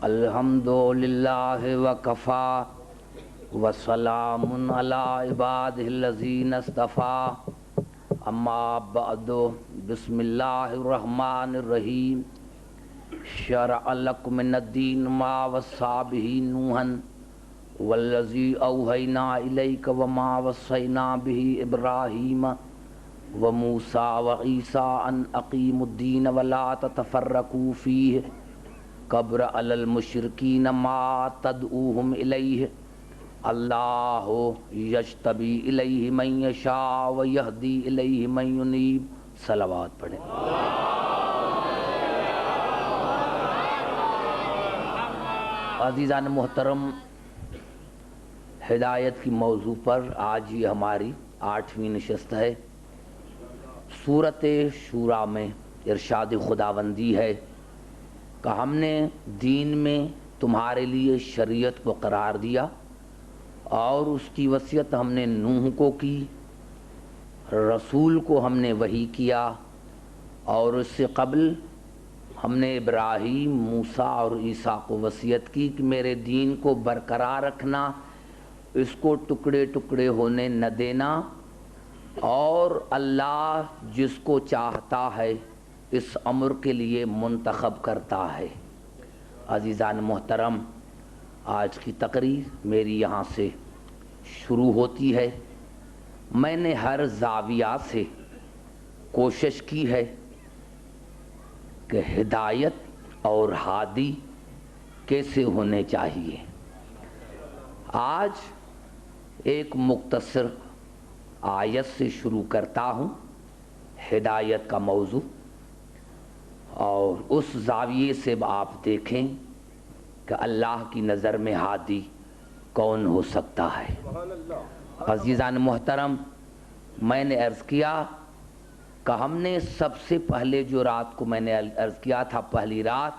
الحمدللہ وکفا وسلام علی عبادہ الذین اصطفی اما بعد بسم اللہ الرحمن الرحیم شرع لکم من الدین ما وصی بہ نوحا والذی اوحینا الیک وما وصینا بہ ابراہیم وموسیٰ وعیسیٰ ان اقیموا الدین ولا تتفرقوا فیہ کبر علی المشرکین ما تدعوہم الیہ اللہ یجتبی الیہ من یشاء ویہدی الیہ من ینیب۔ صلوات پڑھیں۔ عزیزان محترم، ہدایت کی موضوع پر آج یہ ہماری 8ویں نشست ہے۔ سورۃ شورى میں ارشاد خداوندی ہے کہ ہم نے دین میں تمہارے لیے شریعت کو قرار دیا اور اس کی وصیت ہم نے نوح کو کی، رسول کو ہم نے وحی کیا، اور اس سے قبل ہم نے ابراہیم، موسیٰ اور عیسیٰ کو وصیت کی کہ میرے دین کو برقرار رکھنا، اس کو ٹکڑے ٹکڑے ہونے نہ دینا، اور اللہ جس کو چاہتا ہے اس امر کے لیے منتخب کرتا ہے۔ عزیزان محترم، آج کی تقریر میری یہاں سے شروع ہوتی ہے۔ میں نے ہر زاویہ سے کوشش کی ہے کہ ہدایت اور ہادی کیسے ہونے چاہیے۔ آج ایک مختصر آیت سے شروع کرتا ہوں، ہدایت کا موضوع، اور اس زاویے سے آپ دیکھیں کہ اللہ کی نظر میں ہادی کون ہو سکتا ہے۔ عزیزان محترم، میں نے عرض کیا کہ ہم نے سب سے پہلے جو رات کو میں نے عرض کیا تھا، پہلی رات،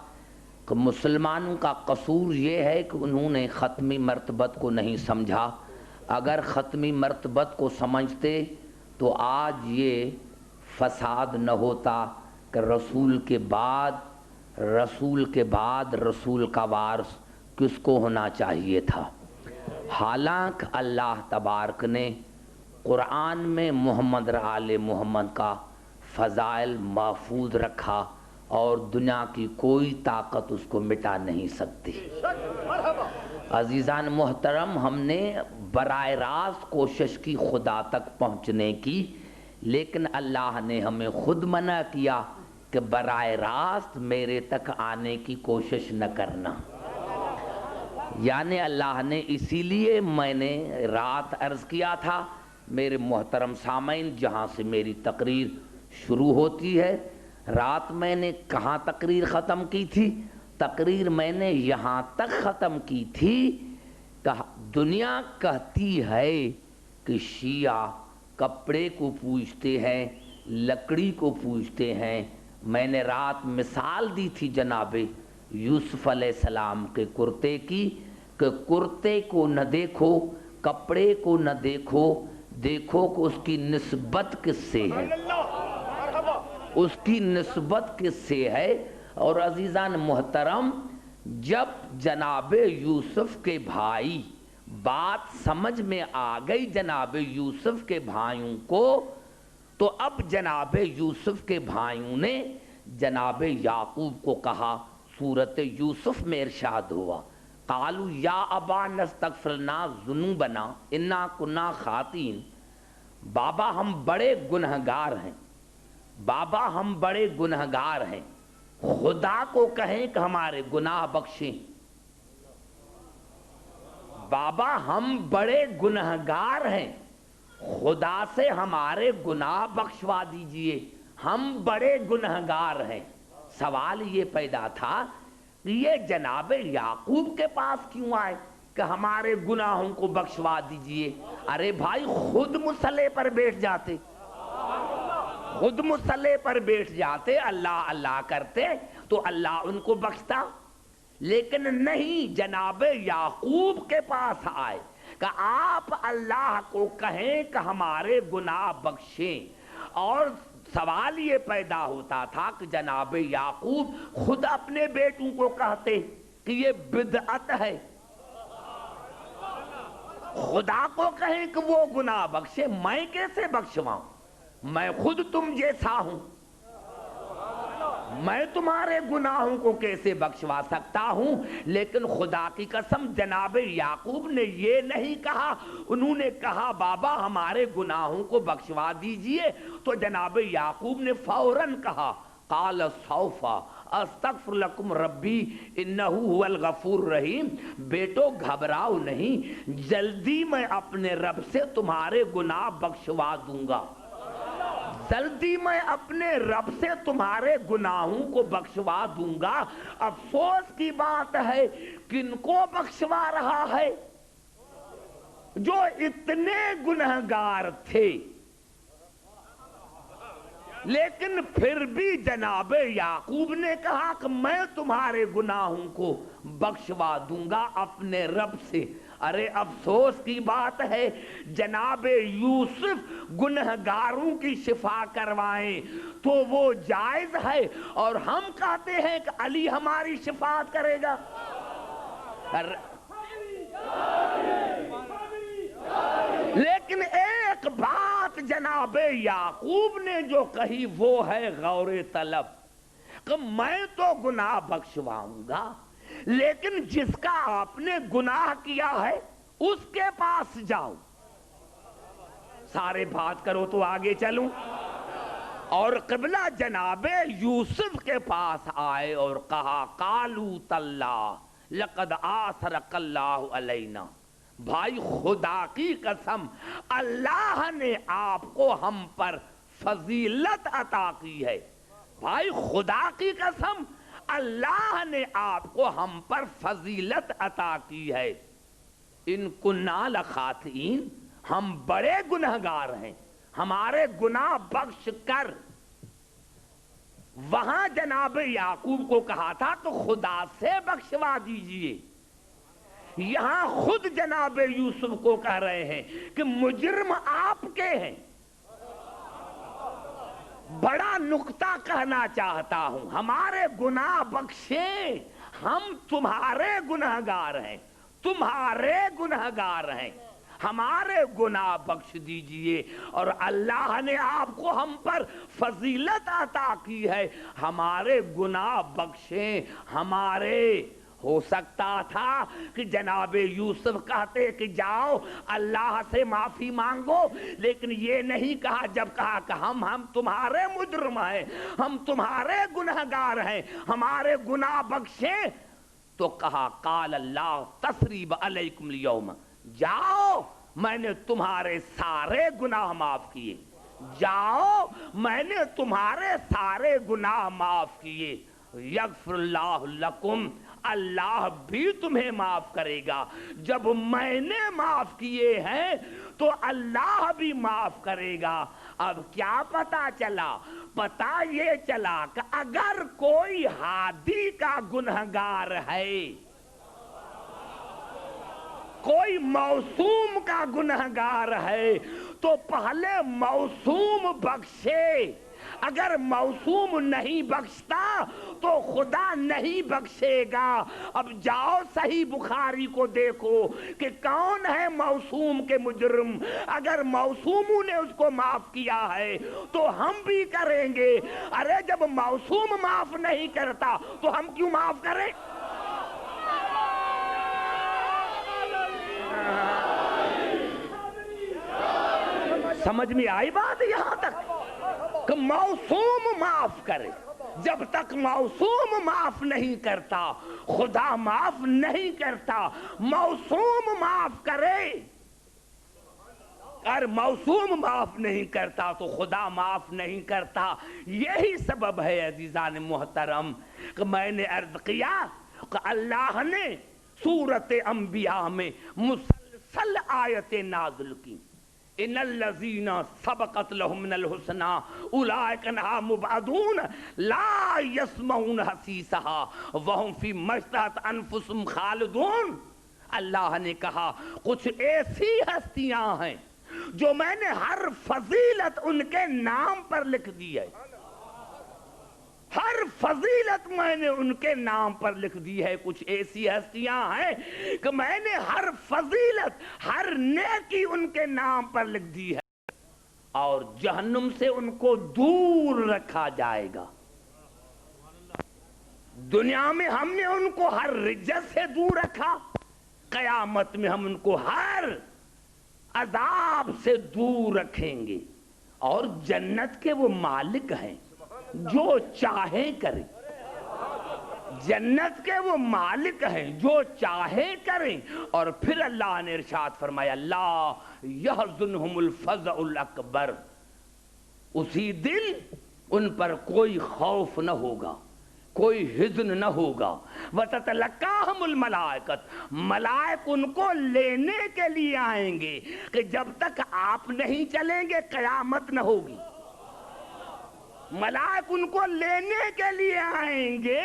کہ مسلمانوں کا قصور یہ ہے کہ انہوں نے ختمی مرتبت کو نہیں سمجھا۔ اگر ختمی مرتبت کو سمجھتے تو آج یہ فساد نہ ہوتا کہ رسول کے بعد رسول کا وارث کس کو ہونا چاہیے تھا۔ حالانکہ اللہ تبارک نے قرآن میں محمد آل محمد کا فضائل محفوظ رکھا اور دنیا کی کوئی طاقت اس کو مٹا نہیں سکتی۔ عزیزان محترم، ہم نے براہ راست کوشش کی خدا تک پہنچنے کی، لیکن اللہ نے ہمیں خود منع کیا کہ براہ راست میرے تک آنے کی کوشش نہ کرنا۔ یعنی اللہ نے، اسی لیے میں نے رات عرض کیا تھا، میرے محترم سامعین، جہاں سے میری تقریر شروع ہوتی ہے، رات میں نے کہاں تقریر ختم کی تھی؟ تقریر میں نے یہاں تک ختم کی تھی کہ دنیا کہتی ہے کہ شیعہ کپڑے کو پوجتے ہیں، لکڑی کو پوجتے ہیں۔ میں نے رات مثال دی تھی جناب یوسف علیہ السلام کے کرتے کی، کہ کرتے کو نہ دیکھو، کپڑے کو نہ دیکھو، دیکھو کہ اس کی نسبت کس سے ہے، اس کی نسبت کس سے ہے۔ اور عزیزان محترم، جب جناب یوسف کے بھائی، بات سمجھ میں آ گئی جناب یوسف کے بھائیوں کو، تو اب جناب یوسف کے بھائیوں نے جناب یعقوب کو کہا۔ سورۃ یوسف میں ارشاد ہوا، قالوا یا ابا نستغفر لنا ذنوبنا انا کنا خاطئین، بابا ہم بڑے گنہگار ہیں، بابا ہم بڑے گنہگار ہیں، خدا کو کہیں کہ ہمارے گناہ بخشیں۔ بابا ہم بڑے گنہگار ہیں، خدا سے ہمارے گناہ بخشوا دیجئے، ہم بڑے گنہگار ہیں۔ سوال یہ پیدا تھا کہ یہ جناب یعقوب کے پاس کیوں آئے کہ ہمارے گناہوں کو بخشوا دیجئے؟ ارے بھائی، خود مصلی پر بیٹھ جاتے، خود مصلی پر بیٹھ جاتے، اللہ اللہ کرتے تو اللہ ان کو بخشتا، لیکن نہیں، جناب یعقوب کے پاس آئے کہ آپ اللہ کو کہیں کہ ہمارے گناہ بخشیں۔ اور سوال یہ پیدا ہوتا تھا کہ جناب یعقوب خود اپنے بیٹوں کو کہتے کہ یہ بدعت ہے. خدا کو کہیں کہ وہ گناہ بخشے، میں کیسے بخشواؤں؟ میں خود تم جیسا ہوں، میں تمہارے گناہوں کو کیسے بخشوا سکتا ہوں؟ لیکن خدا کی قسم جناب یعقوب نے یہ نہیں کہا. انہوں نے کہا بابا ہمارے گناہوں کو بخشوا دیجئے، تو جناب یعقوب نے فوراً کہا قال سوف استغفر لکم ربی انہ هو الغفور الرحیم. بیٹو گھبراؤ نہیں، جلدی میں اپنے رب سے تمہارے گناہ بخشوا دوں گا، جلدی میں اپنے رب سے تمہارے گناہوں کو بخشوا دوں گا. افسوس کی بات ہے کن کو بخشوا رہا ہے؟ جو اتنے گنہگار تھے، لیکن پھر بھی جناب یعقوب نے کہا کہ میں تمہارے گناہوں کو بخشوا دوں گا اپنے رب سے. ارے افسوس کی بات ہے جناب یوسف گنہگاروں کی شفا کروائیں تو وہ جائز ہے، اور ہم کہتے ہیں کہ علی ہماری شفاعت کرے گا. لیکن ایک بات جناب یعقوب نے جو کہی وہ ہے غور طلب، کہ میں تو گناہ بخشواؤں گا، لیکن جس کا آپ نے گناہ کیا ہے اس کے پاس جاؤ. سارے بات کرو تو آگے چلوں. اور قبلہ جناب یوسف کے پاس آئے اور کہا قالوا تاللہ لقد آثرک اللہ علینا. بھائی خدا کی قسم اللہ نے آپ کو ہم پر فضیلت عطا کی ہے. بھائی خدا کی قسم اللہ نے آپ کو ہم پر فضیلت عطا کی ہے. ان کنا لخاطئین، ہم بڑے گنہگار ہیں، ہمارے گناہ بخش کر. وہاں جناب یعقوب کو کہا تھا تو خدا سے بخشوا دیجئے، یہاں خود جناب یوسف کو کہہ رہے ہیں کہ مجرم آپ کے ہیں. بڑا نکتہ کہنا چاہتا ہوں، ہمارے گناہ بخشیں، ہم تمہارے گنہگار ہیں، تمہارے گنہگار ہیں، ہمارے گناہ بخش دیجئے. اور اللہ نے آپ کو ہم پر فضیلت عطا کی ہے، ہمارے گناہ بخشیں ہمارے. ہو سکتا تھا کہ جناب یوسف کہتے کہ جاؤ اللہ سے معافی مانگو، لیکن یہ نہیں کہا. جب کہا کہ ہم تمہارے مجرم ہیں، ہم تمہارے گنہگار ہیں، ہمارے گناہ بخشیں، تو کہا قال اللہ تثریب علیکم اليوم، جاؤ میں نے تمہارے سارے گناہ معاف کیے، جاؤ میں نے تمہارے سارے گناہ معاف کیے. یغفر اللہ لکم، اللہ بھی تمہیں معاف کرے گا. جب میں نے معاف کیے ہیں تو اللہ بھی معاف کرے گا. اب کیا پتا چلا؟ پتا یہ چلا کہ اگر کوئی ہادی کا گنہگار ہے، کوئی موسوم کا گنہگار ہے، تو پہلے موسوم بخشے. اگر موسوم نہیں بخشتا تو خدا نہیں بخشے گا. اب جاؤ صحیح بخاری کو دیکھو کہ کون ہے موسوم کے مجرم. اگر موسوموں نے اس کو معاف کیا ہے تو ہم بھی کریں گے. ارے جب موسوم معاف نہیں کرتا تو ہم کیوں معاف کریں؟ سمجھ میں آئی بات یہاں تک کہ موسوم معاف کرے. جب تک موسوم معاف نہیں کرتا خدا معاف نہیں کرتا. موسوم معاف کرے، اگر موسوم معاف نہیں کرتا تو خدا معاف نہیں کرتا. یہی سبب ہے عزیزان محترم کہ میں نے عرض کیا کہ اللہ نے سورت انبیاء میں مسلسل آیتیں نازل کی. ان الذین سبقت لهم من الحسنى اولئک عنہا مبعدون لا یسمعون حسیسها وهم فی ما اشتہت انفسهم خالدون. اللہ نے کہا کچھ ایسی ہستیاں ہیں جو میں نے ہر فضیلت ان کے نام پر لکھ دی ہے. ہر فضیلت میں نے ان کے نام پر لکھ دی ہے. کچھ ایسی ہستیاں ہیں کہ میں نے ہر فضیلت ہر نیکی ان کے نام پر لکھ دی ہے اور جہنم سے ان کو دور رکھا جائے گا. دنیا میں ہم نے ان کو ہر رجت سے دور رکھا, قیامت میں ہم ان کو ہر عذاب سے دور رکھیں گے. اور جنت کے وہ مالک ہیں جو چاہے کریں, جنت کے وہ مالک ہیں جو چاہے کریں. اور پھر اللہ نے ارشاد فرمایا لا یحزنہم الفزع الاکبر, اسی دن ان پر کوئی خوف نہ ہوگا, کوئی حزن نہ ہوگا. وَتَتَلَقَّاهُمُ الْمَلَائِكَةُ, ملائک ان کو لینے کے لیے آئیں گے کہ جب تک آپ نہیں چلیں گے قیامت نہ ہوگی. ملائک ان کو لینے کے لیے آئیں گے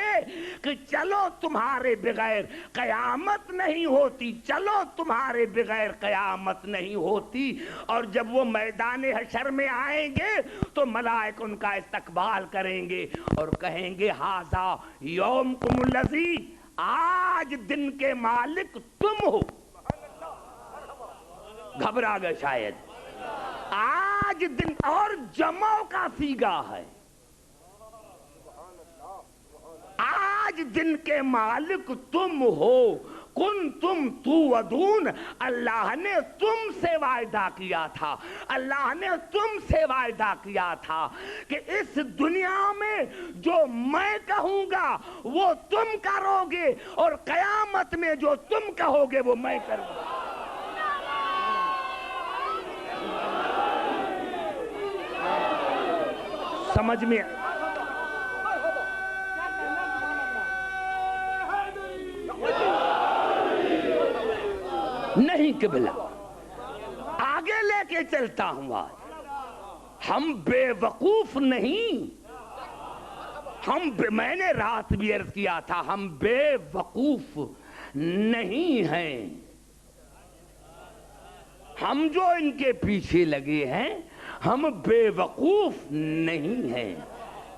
کہ چلو تمہارے بغیر قیامت نہیں ہوتی, چلو تمہارے بغیر قیامت نہیں ہوتی. اور جب وہ میدان حشر میں آئیں گے تو ملائک ان کا استقبال کریں گے اور کہیں گے ھذا یومکم الذی, آج دن کے مالک تم ہو. گھبرا گئے شاید, آج دن, اور جمع کا صیغہ ہے. آج دن کے مالک تم ہو, کن تم توعدون, اللہ نے تم سے وعدہ کیا تھا, اللہ نے تم سے وعدہ کیا تھا کہ اس دنیا میں جو میں کہوں گا وہ تم کرو گے اور قیامت میں جو تم کہو گے وہ میں کروں گا. سمجھ میں نہیں قبلہ, آگے لے کے چلتا ہوں. آج ہم بے وقوف نہیں, میں نے رات بھی عرض کیا تھا ہم بے وقوف نہیں ہیں. ہم جو ان کے پیچھے لگے ہیں ہم بے وقوف نہیں ہیں,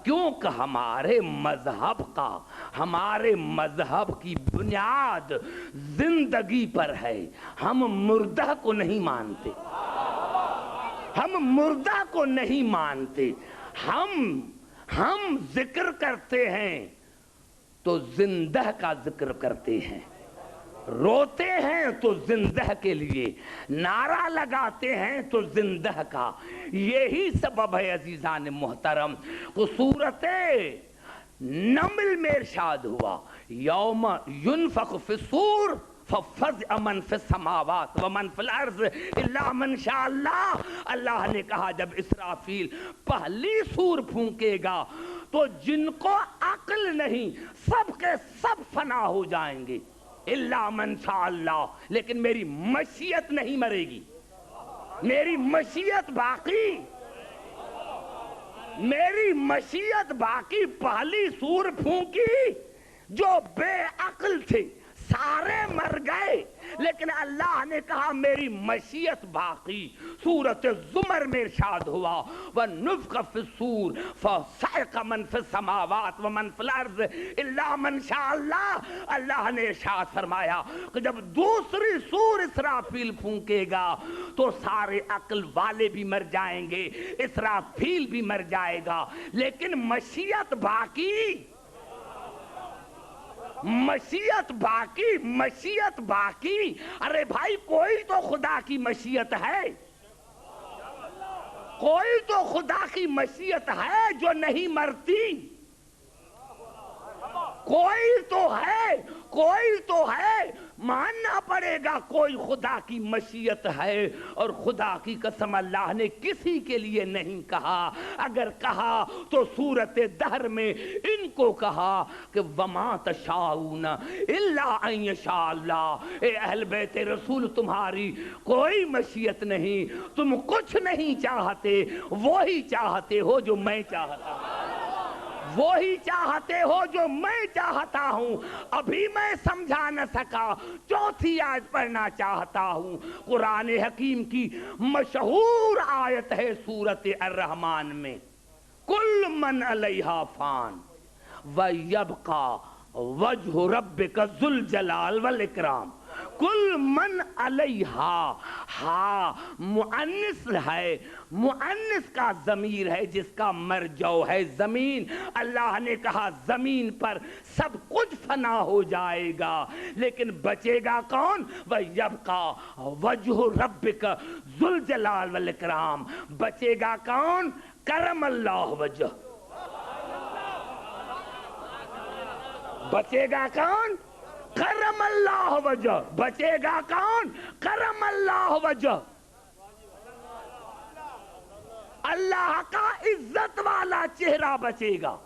کیونکہ ہمارے مذہب کی بنیاد زندگی پر ہے. ہم مردہ کو نہیں مانتے, ہم مردہ کو نہیں مانتے. ہم ذکر کرتے ہیں تو زندہ کا ذکر کرتے ہیں, روتے ہیں تو زندہ کے لیے, نعرہ لگاتے ہیں تو زندہ کا. یہی سبب ہے عزیزان محترم کو سورت نمل میں ارشاد ہوا یوم ینفخ فی الصور ففزع من فی السماوات ومن فی الارض الا من شاء اللہ. اللہ نے کہا جب اسرافیل پہلی سور پھونکے گا تو جن کو عقل نہیں سب کے سب فنا ہو جائیں گے الا من شاء اللہ, لیکن میری مشیت نہیں مرے گی, میری مشیت باقی, میری مشیت باقی. پہلی سور پھونکی, جو بے عقل تھے سارے مر گئے, لیکن اللہ نے کہا میری مشیت باقی. سورۃ الزمر میں ارشاد ہوا وَنُفْخَ فِي الصُّورِ فَصَعِقَ مَن فِي السَّمَاوَاتِ وَمَن فِي الْأَرْضِ إِلَّا مَن شَاءَ اللَّهُ. اللہ نے ارشاد فرمایا کہ جب دوسری سور اسرافیل پھونکے گا تو سارے عقل والے بھی مر جائیں گے, اسرافیل بھی مر جائے گا, لیکن مشیت باقی, مشیت باقی, مشیت باقی. ارے بھائی کوئی تو خدا کی مشیت ہے, کوئی تو خدا کی مشیت ہے جو نہیں مرتی, کوئی تو ہے, کوئی تو ہے. ماننا پڑے گا کوئی خدا کی مشیت ہے. اور خدا کی قسم اللہ نے کسی کے لیے نہیں کہا, اگر کہا تو سورت دہر میں ان کو کہا کہ وما تشاؤون الا ان یشاء اللہ. اے اہل بیت رسول تمہاری کوئی مشیت نہیں, تم کچھ نہیں چاہتے, وہی چاہتے ہو جو میں چاہتا ہوں, وہی چاہتے ہو جو میں چاہتا ہوں. ابھی میں سمجھا نہ سکا, چوتھی آیت پڑھنا چاہتا ہوں. قرآن حکیم کی مشہور آیت ہے سورت الرحمن میں کل من علیہا فان وَيَبْقَى وَجْهُ رَبِّكَ ذُو الْجَلَالِ وَالْإِكْرَامِ۔ کل من علیہا، ہا مؤنث ہے، مؤنث کا ضمیر ہے جس کا مرجع ہے زمین۔ اللہ نے کہا زمین پر سب کچھ فنا ہو جائے گا لیکن بچے گا کون؟ وَيَبْقَى وَجْهُ رَبِّكَ ذُو الْجَلَالِ وَالْإِكْرَامِ۔ بچے گا کون؟ کرم اللہ وجہ۔ بچے گا کون؟ کرم اللہ وجہ۔ بچے گا کون؟ کرم اللہ وجہ۔ اللہ کا عزت والا چہرہ بچے گا۔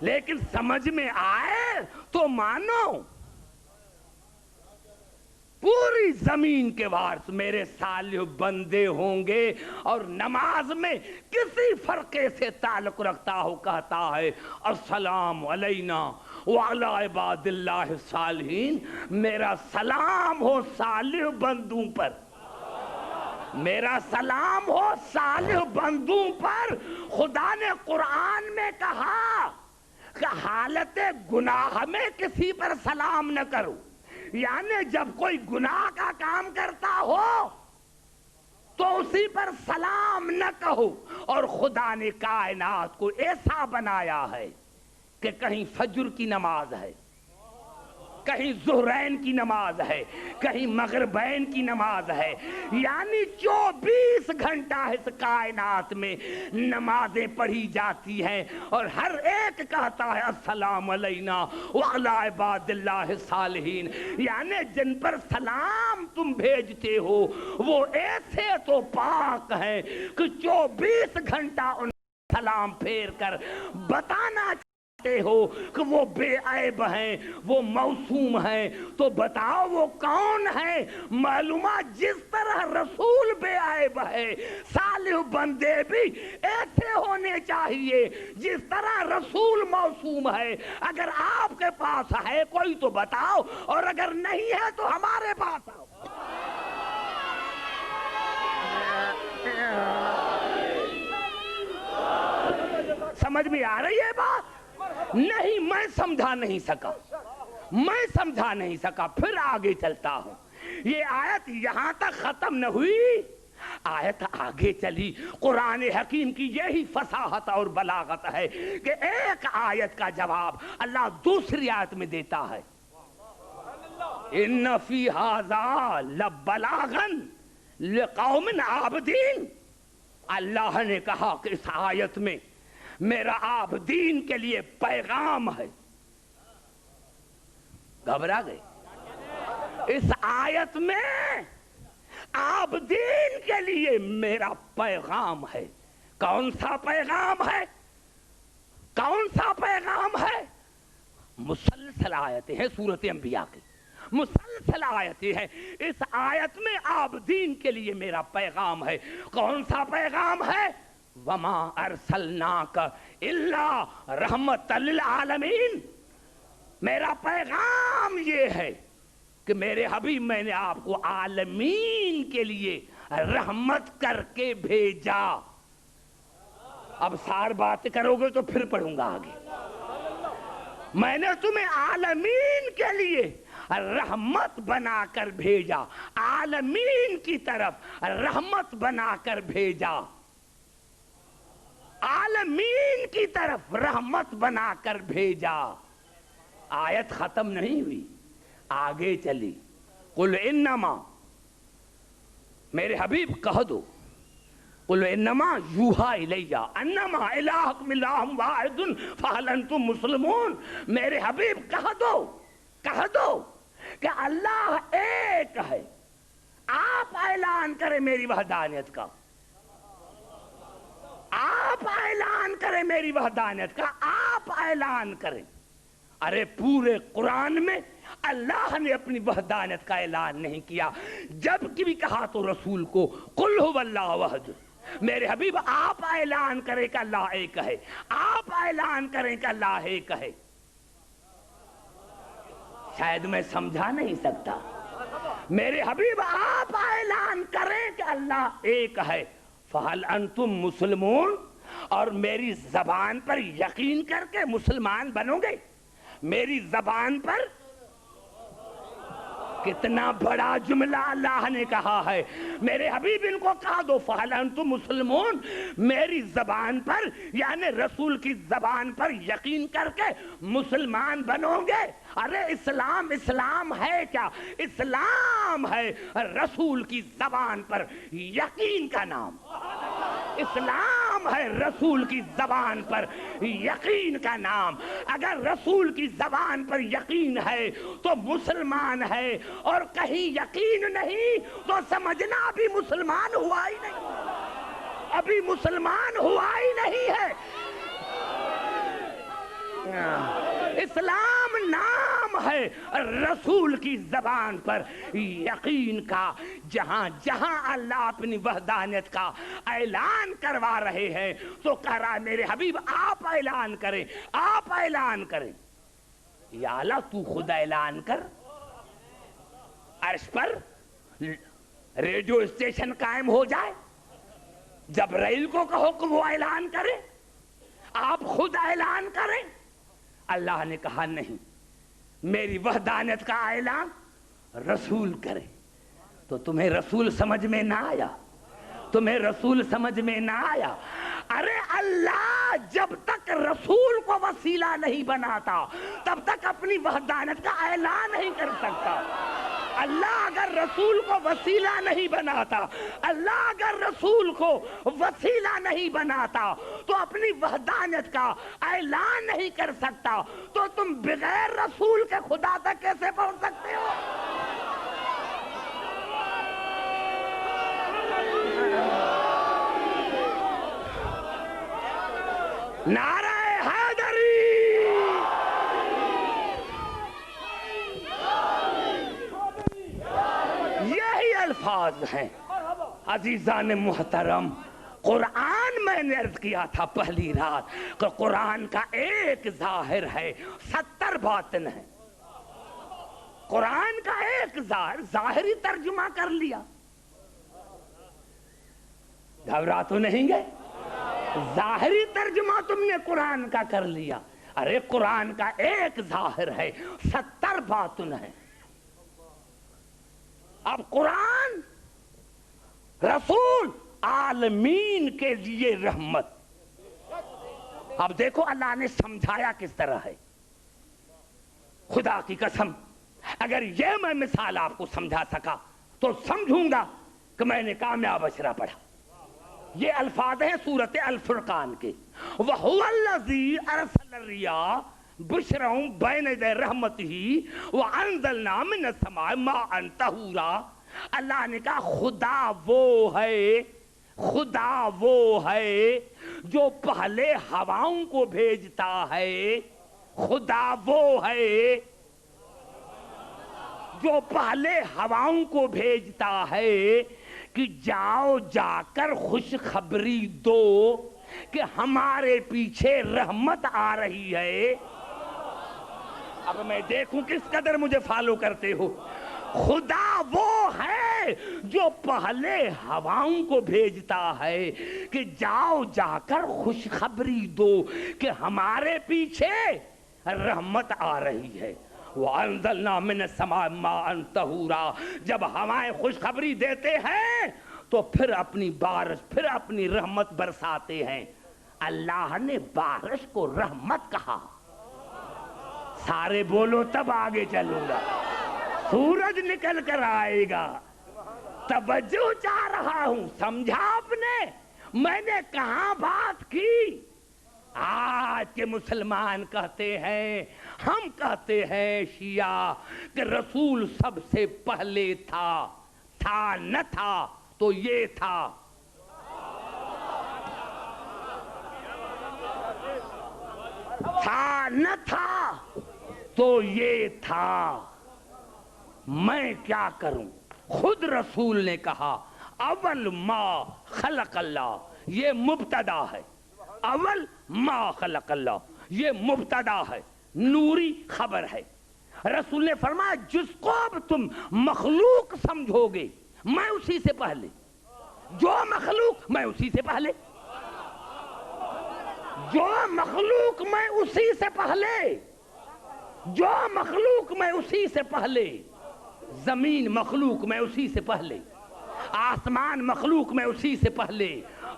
لیکن سمجھ میں آئے تو مانو. پوری زمین کے وارث میرے صالح بندے ہوں گے. اور نماز میں کسی فرقے سے تعلق رکھتا ہو کہتا ہے السلام علینا وعلی عباد اللہ الصالحین. میرا سلام ہو صالح بندوں پر, میرا سلام ہو صالح بندوں پر. خدا نے قرآن میں کہا کہ حالت گناہ میں کسی پر سلام نہ کرو. یعنی جب کوئی گناہ کا کام کرتا ہو تو اسی پر سلام نہ کہو. اور خدا نے کائنات کو ایسا بنایا ہے کہ کہیں فجر کی نماز ہے, کہیں ظہرین کی نماز ہے, کہیں مغربین کی نماز ہے. یعنی 24 گھنٹہ اس کائنات میں نمازیں پڑھی جاتی ہیں. اور ہر ایک کہتا ہے السلام علینا وعلی عباد اللہ الصالحین. یعنی جن پر سلام تم بھیجتے ہو وہ ایسے تو پاک ہیں کہ 24 گھنٹہ ان سلام پھیر کر بتانا ہو کہ وہ بے عیب ہیں, وہ معصوم ہیں. تو بتاؤ وہ کون ہے؟ معلومات جس طرح رسول بے عیب ہے, صالح بندے بھی ایسے ہونے چاہیے جس طرح رسول معصوم ہے. اگر آپ کے پاس ہے کوئی تو بتاؤ, اور اگر نہیں ہے تو ہمارے پاس آؤ. سمجھ میں آ رہی ہے بات؟ نہیں, میں سمجھا نہیں سکا. پھر آگے چلتا ہوں. یہ آیت یہاں تک ختم نہ ہوئی, آیت آگے چلی. قرآن حکیم کی یہی فصاحت اور بلاغت ہے کہ ایک آیت کا جواب اللہ دوسری آیت میں دیتا ہے. ان فی ھذا لبلاغا لقوم عابدین. اللہ نے کہا کہ اس آیت میں میرا عابدین کے لیے پیغام ہے. گھبرا گئے؟ اس آیت میں عابدین کے لیے میرا پیغام ہے. کون سا پیغام ہے؟ کون سا پیغام ہے؟ مسلسل آیتیں ہیں سورۃ انبیاء کی, مسلسل آیتیں ہیں. اس آیت میں عابدین کے لیے میرا پیغام ہے. کون سا پیغام ہے؟ وما ارسلناک الا رحمت للعالمین. میرا پیغام یہ ہے کہ میرے حبیب میں نے آپ کو عالمین کے لیے رحمت کر کے بھیجا. اب سار بات کرو گے تو پھر پڑھوں گا آگے. میں نے تمہیں عالمین کے لیے رحمت بنا کر بھیجا, عالمین کی طرف رحمت بنا کر بھیجا, عالمین کی طرف رحمت بنا کر بھیجا. آیت ختم نہیں ہوئی, آگے چلی. قل انما, میرے حبیب کہہ دو, قل انما یوحا الیہ انما الہکم الہ واحد فہل انتم مسلمون. میرے حبیب کہہ دو کہ اللہ ایک ہے. آپ اعلان کریں میری وحدانیت کا, آپ اعلان کریں میری وحدانیت کا, آپ اعلان کریں. ارے پورے قرآن میں اللہ نے اپنی وحدانیت کا اعلان نہیں کیا. جب بھی کہا تو رسول کو قل هو اللہ احد. میرے حبیب آپ اعلان کریں کہ اللہ ایک ہے, آپ اعلان کریں کہ اللہ ایک ہے. شاید میں سمجھا نہیں سکتا. میرے حبیب آپ اعلان کریں کہ اللہ ایک ہے. فہل انتم مسلمون, اور میری زبان پر یقین کر کے مسلمان بنو گے. میری زبان پر کتنا بڑا جملہ اللہ نے کہا ہے. میرے حبیب ان کو کہا دو فہل انتم مسلمون, میری زبان پر یعنی رسول کی زبان پر یقین کر کے مسلمان بنو گے. ارے اسلام ہے کیا؟ اسلام ہے رسول کی زبان پر یقین کا نام. اسلام ہے رسول کی زبان پر یقین کا نام. اگر رسول کی زبان پر یقین ہے تو مسلمان ہے, اور کہیں یقین نہیں تو سمجھنا ابھی مسلمان ہوا ہی نہیں, ابھی مسلمان ہوا ہی نہیں ہے. اسلام نام ہے رسول کی زبان پر یقین کا. جہاں جہاں اللہ اپنی وحدانیت کا اعلان کروا رہے ہیں تو کہہ رہا ہے میرے حبیب آپ اعلان کریں, آپ اعلان کریں. یا اللہ تو خود اعلان کر, عرش پر ریڈیو اسٹیشن قائم ہو جائے, جبرائیل کو کہو کہ وہ اعلان کرے, آپ خود اعلان کریں. اللہ نے کہا نہیں, میری وحدانیت کا اعلان رسول کرے. تو تمہیں رسول سمجھ میں نہ آیا, تمہیں رسول سمجھ میں نہ آیا. ارے اللہ جب تک رسول کو وسیلہ نہیں بناتا تب تک اپنی وحدانیت کا اعلان نہیں کر سکتا. اللہ اگر رسول کو وسیلہ نہیں بناتا, اللہ اگر رسول کو وسیلہ نہیں بناتا تو اپنی وحدانیت کا اعلان نہیں کر سکتا. تو تم بغیر رسول کے خدا تک کیسے پہنچ سکتے ہو؟ نعرہ حیدری. یہی الفاظ ہیں عزیزان محترم. قرآن میں نے عرض کیا تھا پہلی رات کہ قرآن کا ایک ظاہر ہے 70 باطن ہے. قرآن کا ایک ظاہری ترجمہ کر لیا, گھبرا تو نہیں گئے؟ ظاہری ترجمہ تم نے قرآن کا کر لیا. ارے قرآن کا ایک ظاہر ہے 70 باطن ہے. اب قرآن رسول عالمین کے لیے رحمت. اب دیکھو اللہ نے سمجھایا کس طرح ہے. خدا کی قسم اگر یہ میں مثال آپ کو سمجھا سکا تو سمجھوں گا کہ میں نے کامیاب اشرا پڑھا. یہ الفاظ ہیں سورۃ الفرقان کے. وَهُوَ الَّذِي أَرْسَلَ الرِّيَاحَ بُشْرًا بَيْنَ يَدَيْ رَحْمَتِهِ وَأَنزَلْنَا مِنَ السَّمَاءِ مَاءً طَهُورًا. اللہ نے کہا خدا وہ ہے, خدا وہ ہے جو پہلے ہواؤں کو بھیجتا ہے. خدا وہ ہے جو پہلے ہواؤں کو بھیجتا ہے کہ جاؤ جا کر خوشخبری دو کہ ہمارے پیچھے رحمت آ رہی ہے. اب میں دیکھوں کس قدر مجھے فالو کرتے ہو. خدا وہ ہے جو پہلے ہواؤں کو بھیجتا ہے کہ جاؤ جا کر خوشخبری دو کہ ہمارے پیچھے رحمت آ رہی ہے. وَأَنزَلْنَا مِنَ السَّمَاءِ مَاءً طَهُورًا. جب ہوائیں خوشخبری دیتے ہیں تو پھر اپنی بارش, پھر اپنی رحمت برساتے ہیں. اللہ نے بارش کو رحمت کہا. سارے بولو تب آگے چلوں گا. سورج نکل کر آئے گا. توجہ چاہ رہا ہوں, سمجھا آپ نے میں نے کہاں بات کی؟ آج کے مسلمان کہتے ہیں, ہم کہتے ہیں شیعہ کہ رسول سب سے پہلے تھا, تھا نہ تھا تو یہ تھا. تھا نہ تھا تو یہ تھا. میں کیا کروں؟ خود رسول نے کہا اول ما خلق اللہ, یہ مبتدا ہے. اول ما خلق اللہ یہ مبتدا ہے, نوری خبر ہے. رسول نے فرمایا جس کو اب تم مخلوق سمجھو گے میں اسی سے پہلے, جو مخلوق میں اسی سے پہلے, جو مخلوق میں اسی سے پہلے, جو مخلوق میں اسی سے پہلے. زمین مخلوق میں اسی سے پہلے, آسمان مخلوق میں اسی سے پہلے.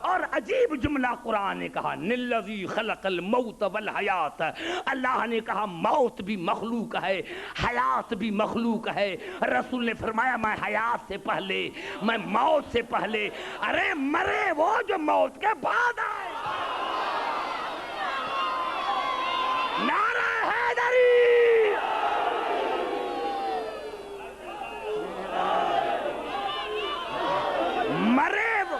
اور عجیب جملہ قرآن نے کہا نِلَّذِي خَلَقَ الْمَوْتَ وَالْحَيَاةَ. اللہ نے کہا موت بھی مخلوق ہے, حیات بھی مخلوق ہے. رسول نے فرمایا میں حیات سے پہلے, میں موت سے پہلے. ارے مرے وہ جو موت کے بعد آئے. نعرہ حیدری. مرے وہ,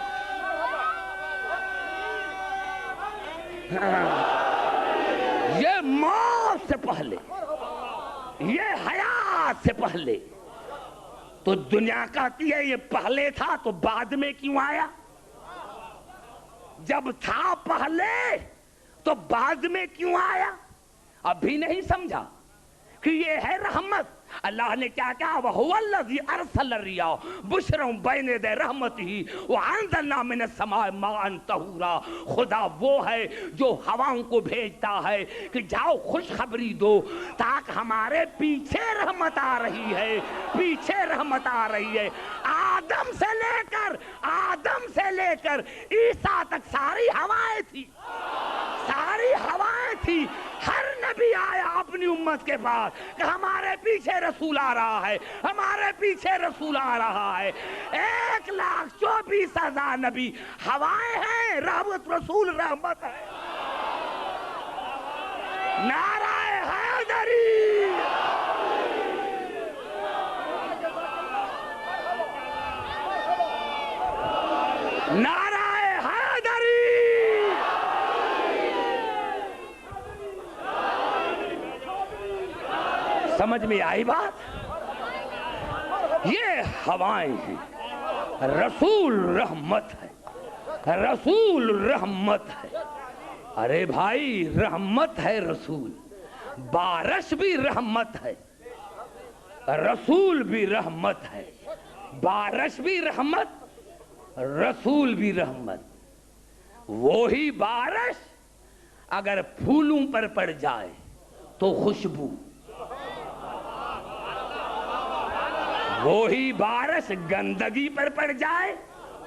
یہ موت پہلے، یہ حیات سے پہلے، تو دنیا کہتی ہے یہ پہلے تھا تو بعد میں کیوں آیا؟ جب تھا پہلے تو بعد میں کیوں آیا؟ ابھی نہیں سمجھا کہ یہ ہے رحمت۔ اللہ نے کیا کہا؟ وَهُوَ الَّذِي أَرْسَلَ الرِّيَاحَ بُشْرًا بَيْنَ يَدَيْ رَحْمَتِهِ وَأَنزَلْنَا مِنَ السَّمَاءِ مَاءً طَهُورًا۔ خدا وہ ہے جو ہواؤں کو بھیجتا ہے کہ جاؤ خوشخبری دو، تاکہ ہمارے پیچھے رحمت آ رہی ہے، پیچھے رحمت آ رہی ہے۔ آدم سے لے کر عیسیٰ تک ساری ہوائیں تھی، ساری ہوائیں تھی۔ ہر نبی آیا اپنی امت کے پاس کہ ہمارے پیچھے رسول آ رہا ہے، ہمارے پیچھے رسول آ رہا ہے۔ 1,24,000 نبی ہوائیں ہیں، رحمت رسول رحمت ہے۔ نعرہ حیدری، نعرہ حیدری۔ سمجھ میں آئی بات؟ یہ ہوائیں ہیں، رسول رحمت ہے، رسول رحمت ہے۔ ارے بھائی رحمت ہے رسول، بارش بھی رحمت ہے، رسول بھی رحمت ہے، بارش بھی رحمت، رسول بھی رحمت۔ وہی بارش اگر پھولوں پر پڑ جائے تو خوشبو، وہی بارش گندگی پر پڑ جائے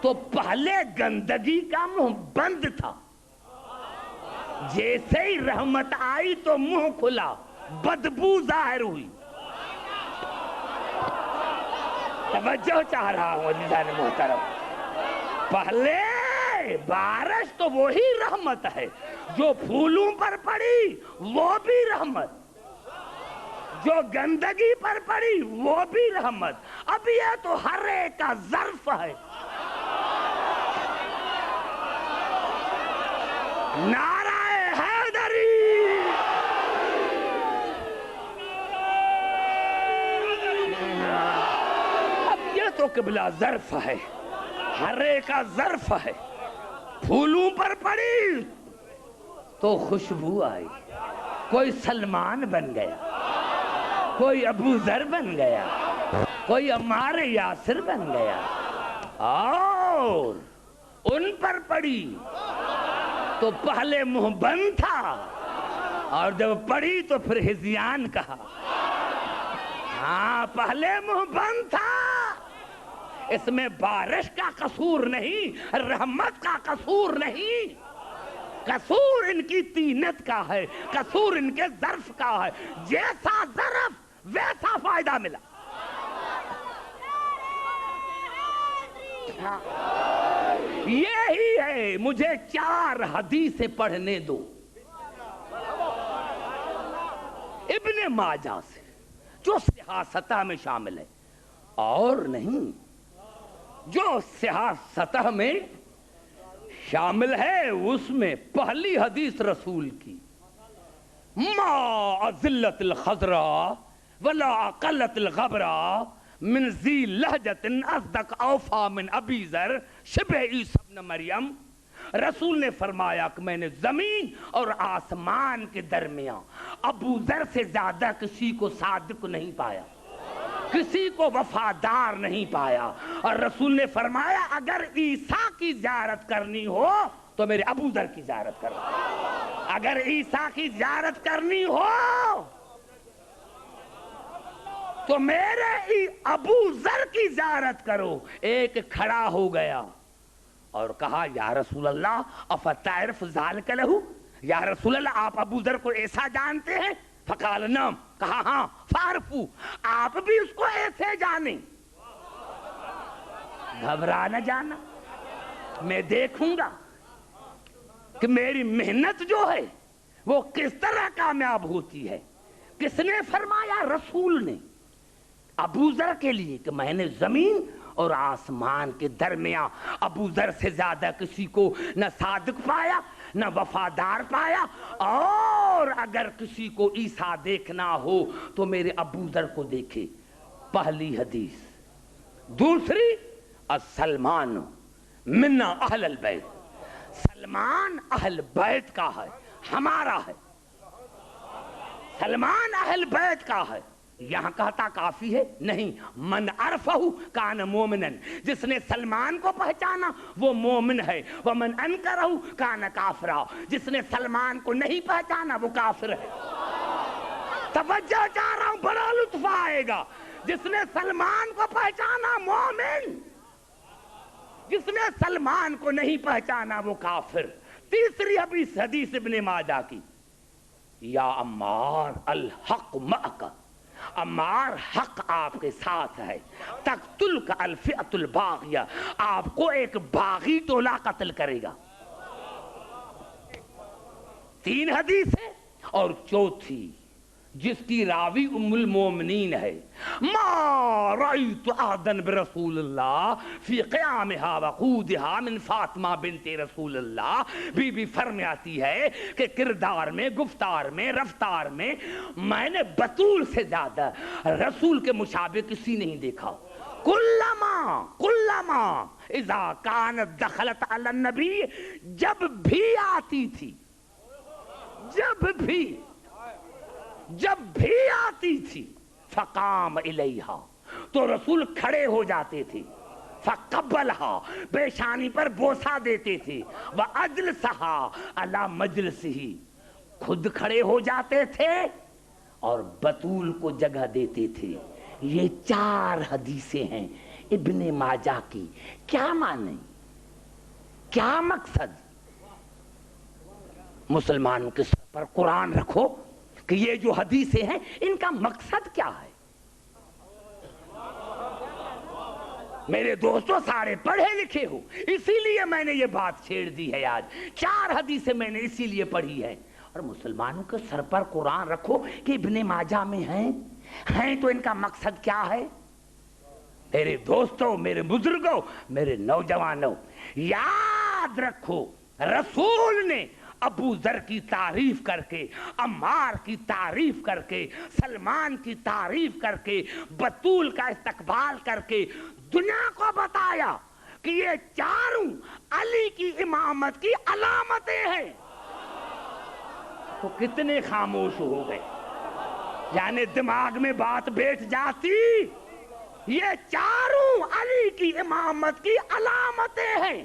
تو پہلے گندگی کا منہ بند تھا، جیسے ہی رحمت آئی تو منہ کھلا، بدبو ظاہر ہوئی۔ توجہ چاہ رہا ہوں عزیزان محترم، پہلے بارش تو وہی رحمت ہے جو پھولوں پر پڑی، وہ بھی رحمت، جو گندگی پر پڑی وہ بھی رحمت۔ اب یہ تو ہر ایک کا ظرف ہے۔ نعرہ حیدری، اب یہ تو قبلہ ظرف ہے، ہر ایک کا ظرف ہے۔ پھولوں پر پڑی تو خوشبو آئی، کوئی سلمان بن گیا، کوئی ابو ذر بن گیا، کوئی عمار یاسر بن گیا، اور ان پر پڑی تو پہلے منہ بند تھا، اور جب پڑی تو پھر ہذیان کہا۔ ہاں پہلے منہ بند تھا، اس میں بارش کا قصور نہیں، رحمت کا قصور نہیں، قصور ان کی تینت کا ہے، قصور ان کے ظرف کا ہے۔ جیسا ظرف ویسا فائدہ ملا۔ یہی ہے، مجھے 4 حدیثیں پڑھنے دو ابن ماجہ سے جو سیاستہ میں شامل ہے، اور نہیں جو سیاستہ میں شامل ہے اس میں پہلی حدیث رسول کی، ما ازلت الخضراء ولا قلت الغبراء من ذی لہجت اصدق اوفا من ابی ذر شبہ عیسی ابن مریم۔ رسول نے فرمایا کہ میں نے زمین اور آسمان کے درمیان ابو ذر سے زیادہ کسی کو صادق نہیں پایا، کسی کو وفادار نہیں پایا۔ اور رسول نے فرمایا اگر عیسیٰ کی زیارت کرنی ہو تو میرے ابو ذر کی زیارت کرو، اگر عیسیٰ کی زیارت کرنی ہو تو میرے ابو ذر کی زیارت کرو۔ ایک کھڑا ہو گیا اور کہا یا رسول اللہ افتعرف ذالک لہو، یا رسول اللہ آپ ابو ذر کو ایسا جانتے ہیں؟ فقال نعم، کہا ہاں، فعرفو، آپ بھی اس کو ایسے جانیں، گھبرا نہ جانا، میں دیکھوں گا کہ میری محنت جو ہے وہ کس طرح کامیاب ہوتی ہے۔ کس نے فرمایا؟ رسول نے ابو ذر کے لیے کہ میں نے زمین اور آسمان کے درمیان ابو ذر سے زیادہ کسی کو نہ صادق پایا نہ وفادار پایا. اور اگر کسی کو عیسیٰ دیکھنا ہو تو میرے ابو ذر کو دیکھے. پہلی حدیث. دوسری السلمان منا اہل البیت. سلمان اہل بیت کا ہے, ہمارا ہے. سلمان اہل بیت کا ہے. یہاں کہتا کافی ہے نہیں, من عرفہ کان مومنن, جس نے سلمان کو پہچانا وہ مومن ہے. ومن انکرہ کان کافرا, جس نے سلمان کو نہیں پہچانا وہ کافر ہے. توجہ چاہ رہا ہوں, بڑا لطف آئے گا. جس نے سلمان کو پہچانا مومن, جس نے سلمان کو نہیں پہچانا وہ کافر. تیسری حدیث ابن ماجہ کی. یا عمار الحق معک, عمار حق آپ کے ساتھ ہے. تقتلک الفئۃ الباغیہ, آپ کو ایک باغی ٹولہ قتل کرے گا. 3 حدیث ہے. اور چوتھی جس کی راوی ام المومنین ہے, ما رأیت احدا برسول اللہ فی قیامہا وقودہا من فاطمہ بنت رسول اللہ. بی بی فرماتی ہے کہ کردار میں, گفتار میں, رفتار میں نے بطول سے زیادہ رسول کے مشابہ کسی نہیں دیکھا. کلما اذا کانت دخلت علی النبی, جب بھی آتی تھی, جب بھی آتی تھی, فقام الیہا, تو رسول کھڑے ہو جاتے تھے. فقبلہا, پیشانی پر بوسہ دیتے تھے. وَأَجْلَسَهَا عَلَى مَجْلِسِهِ, خود کھڑے ہو جاتے تھے اور بطول کو جگہ دیتے تھے. یہ 4 حدیثیں ہیں ابن ماجہ کی. کیا معنی, کیا مقصد؟ مسلمانوں کے سر پر قرآن رکھو کہ یہ جو حدیثیں ہیں ان کا مقصد کیا ہے. میرے دوستوں سارے پڑھے لکھے ہو, اسی لیے میں نے یہ بات چھیڑ دی ہے. آج 4 حدیثیں میں نے اسی لیے پڑھی ہیں. اور مسلمانوں کے سر پر قرآن رکھو کہ ابن ماجہ میں ہیں تو ان کا مقصد کیا ہے. میرے دوستوں, میرے بزرگوں, میرے نوجوانوں, یاد رکھو رسول نے ابو ذر کی تعریف کر کے, عمار کی تعریف کر کے, سلمان کی تعریف کر کے, بطول کا استقبال کر کے دنیا کو بتایا کہ یہ 4 علی کی امامت کی علامتیں ہیں. تو کتنے خاموش ہو گئے, یعنی دماغ میں بات بیٹھ جاتی. یہ 4 علی کی امامت کی علامتیں ہیں.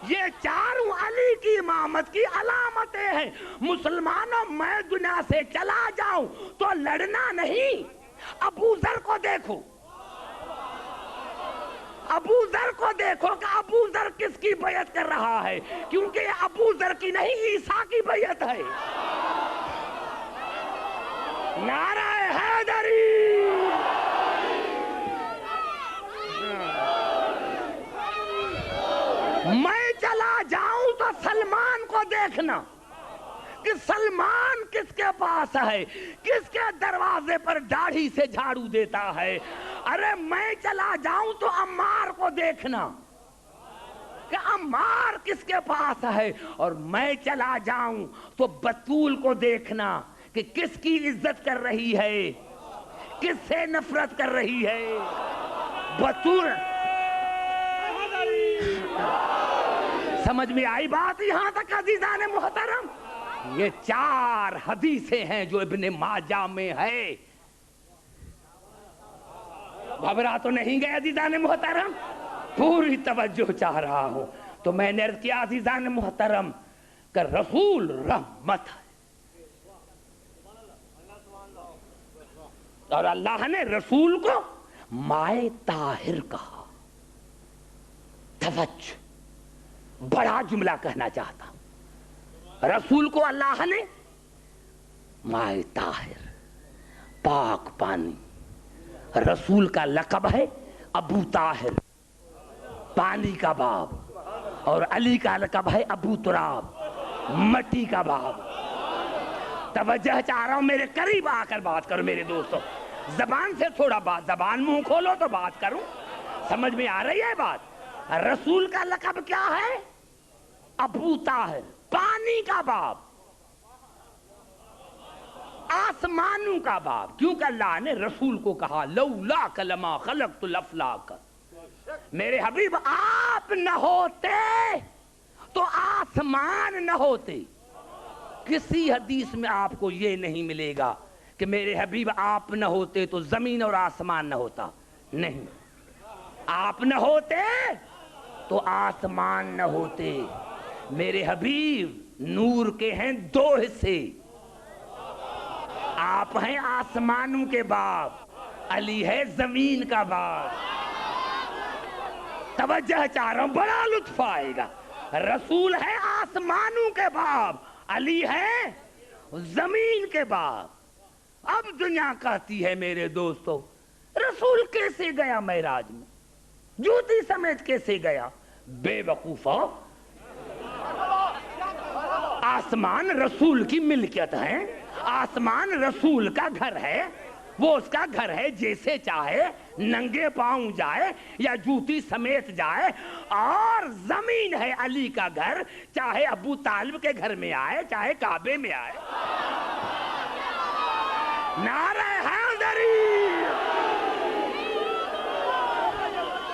یہ 4 علی کی امامت کی علامتیں ہیں. مسلمانوں, میں دنیا سے چلا جاؤں تو لڑنا نہیں. ابو ذر کو دیکھو, ابو ذر کو دیکھو کہ ابو ذر کس کی بیعت کر رہا ہے, کیونکہ یہ ابو ذر کی نہیں عیسیٰ کی بیعت ہے. نعرہ حیدری. میں چلا جاؤں تو سلمان کو دیکھنا کہ سلمان کس کے پاس ہے, کس کے دروازے پر داڑھی سے جھاڑو دیتا ہے. ارے میں چلا جاؤں تو عمار کو دیکھنا کہ عمار کس کے پاس ہے. اور میں چلا جاؤں تو بطول کو دیکھنا کہ کس کی عزت کر رہی ہے, کس سے نفرت کر رہی ہے. بطول. سمجھ میں آئی بات یہاں تک عزیزان محترم؟ یہ 4 حدیثیں ہیں جو ابن ماجہ میں ہے. گھبرا تو نہیں گئے عزیزان محترم؟ پوری توجہ چاہ رہا ہوں. تو میں نے عرض کیا عزیزان محترم کہ رسول رحمت ہے, اور اللہ نے رسول کو مائے طاہر کہا. توجہ, بڑا جملہ کہنا چاہتا ہوں. رسول کو اللہ نے مائے طاہر, پاک پانی. رسول کا لقب ہے ابو طاہر, پانی کا باب, اور علی کا لقب ہے ابو تراب, مٹی کا باب. توجہ چاہ رہا ہوں, میرے قریب آ کر بات کرو میرے دوستوں. زبان سے تھوڑا بات، زبان منہ کھولو تو بات کروں، سمجھ میں آ رہی ہے بات؟ رسول کا لقب کیا ہے؟ ابو طاہر، پانی کا باپ، آسمانوں کا باپ، کیونکہ اللہ نے رسول کو کہا لولا کلمہ خلقت الافلاک، میرے حبیب آپ نہ ہوتے تو آسمان نہ ہوتے۔ کسی حدیث میں آپ کو یہ نہیں ملے گا کہ میرے حبیب آپ نہ ہوتے تو زمین اور آسمان نہ ہوتا، نہیں، آپ نہ ہوتے تو آسمان نہ ہوتے۔ میرے حبیب نور کے ہیں دو حصے، آپ ہیں آسمانوں کے باپ، علی ہے زمین کا باپ۔ توجہ چاہ رہا ہوں، بڑا لطف آئے گا۔ رسول ہے آسمانوں کے باپ، علی ہے زمین کے باپ۔ اب دنیا کہتی ہے میرے دوستو رسول کیسے گیا معراج میں، جوتی سمیت کیسے گیا؟ بے وقوفا، آسمان رسول کی ملکیت ہے، آسمان رسول کا گھر ہے، وہ اس کا گھر ہے، جیسے چاہے ننگے پاؤں جائے یا جوتی سمیت جائے، اور زمین ہے علی کا گھر، چاہے ابو طالب کے گھر میں آئے چاہے کعبے میں آئے۔ نعرہ حیدری!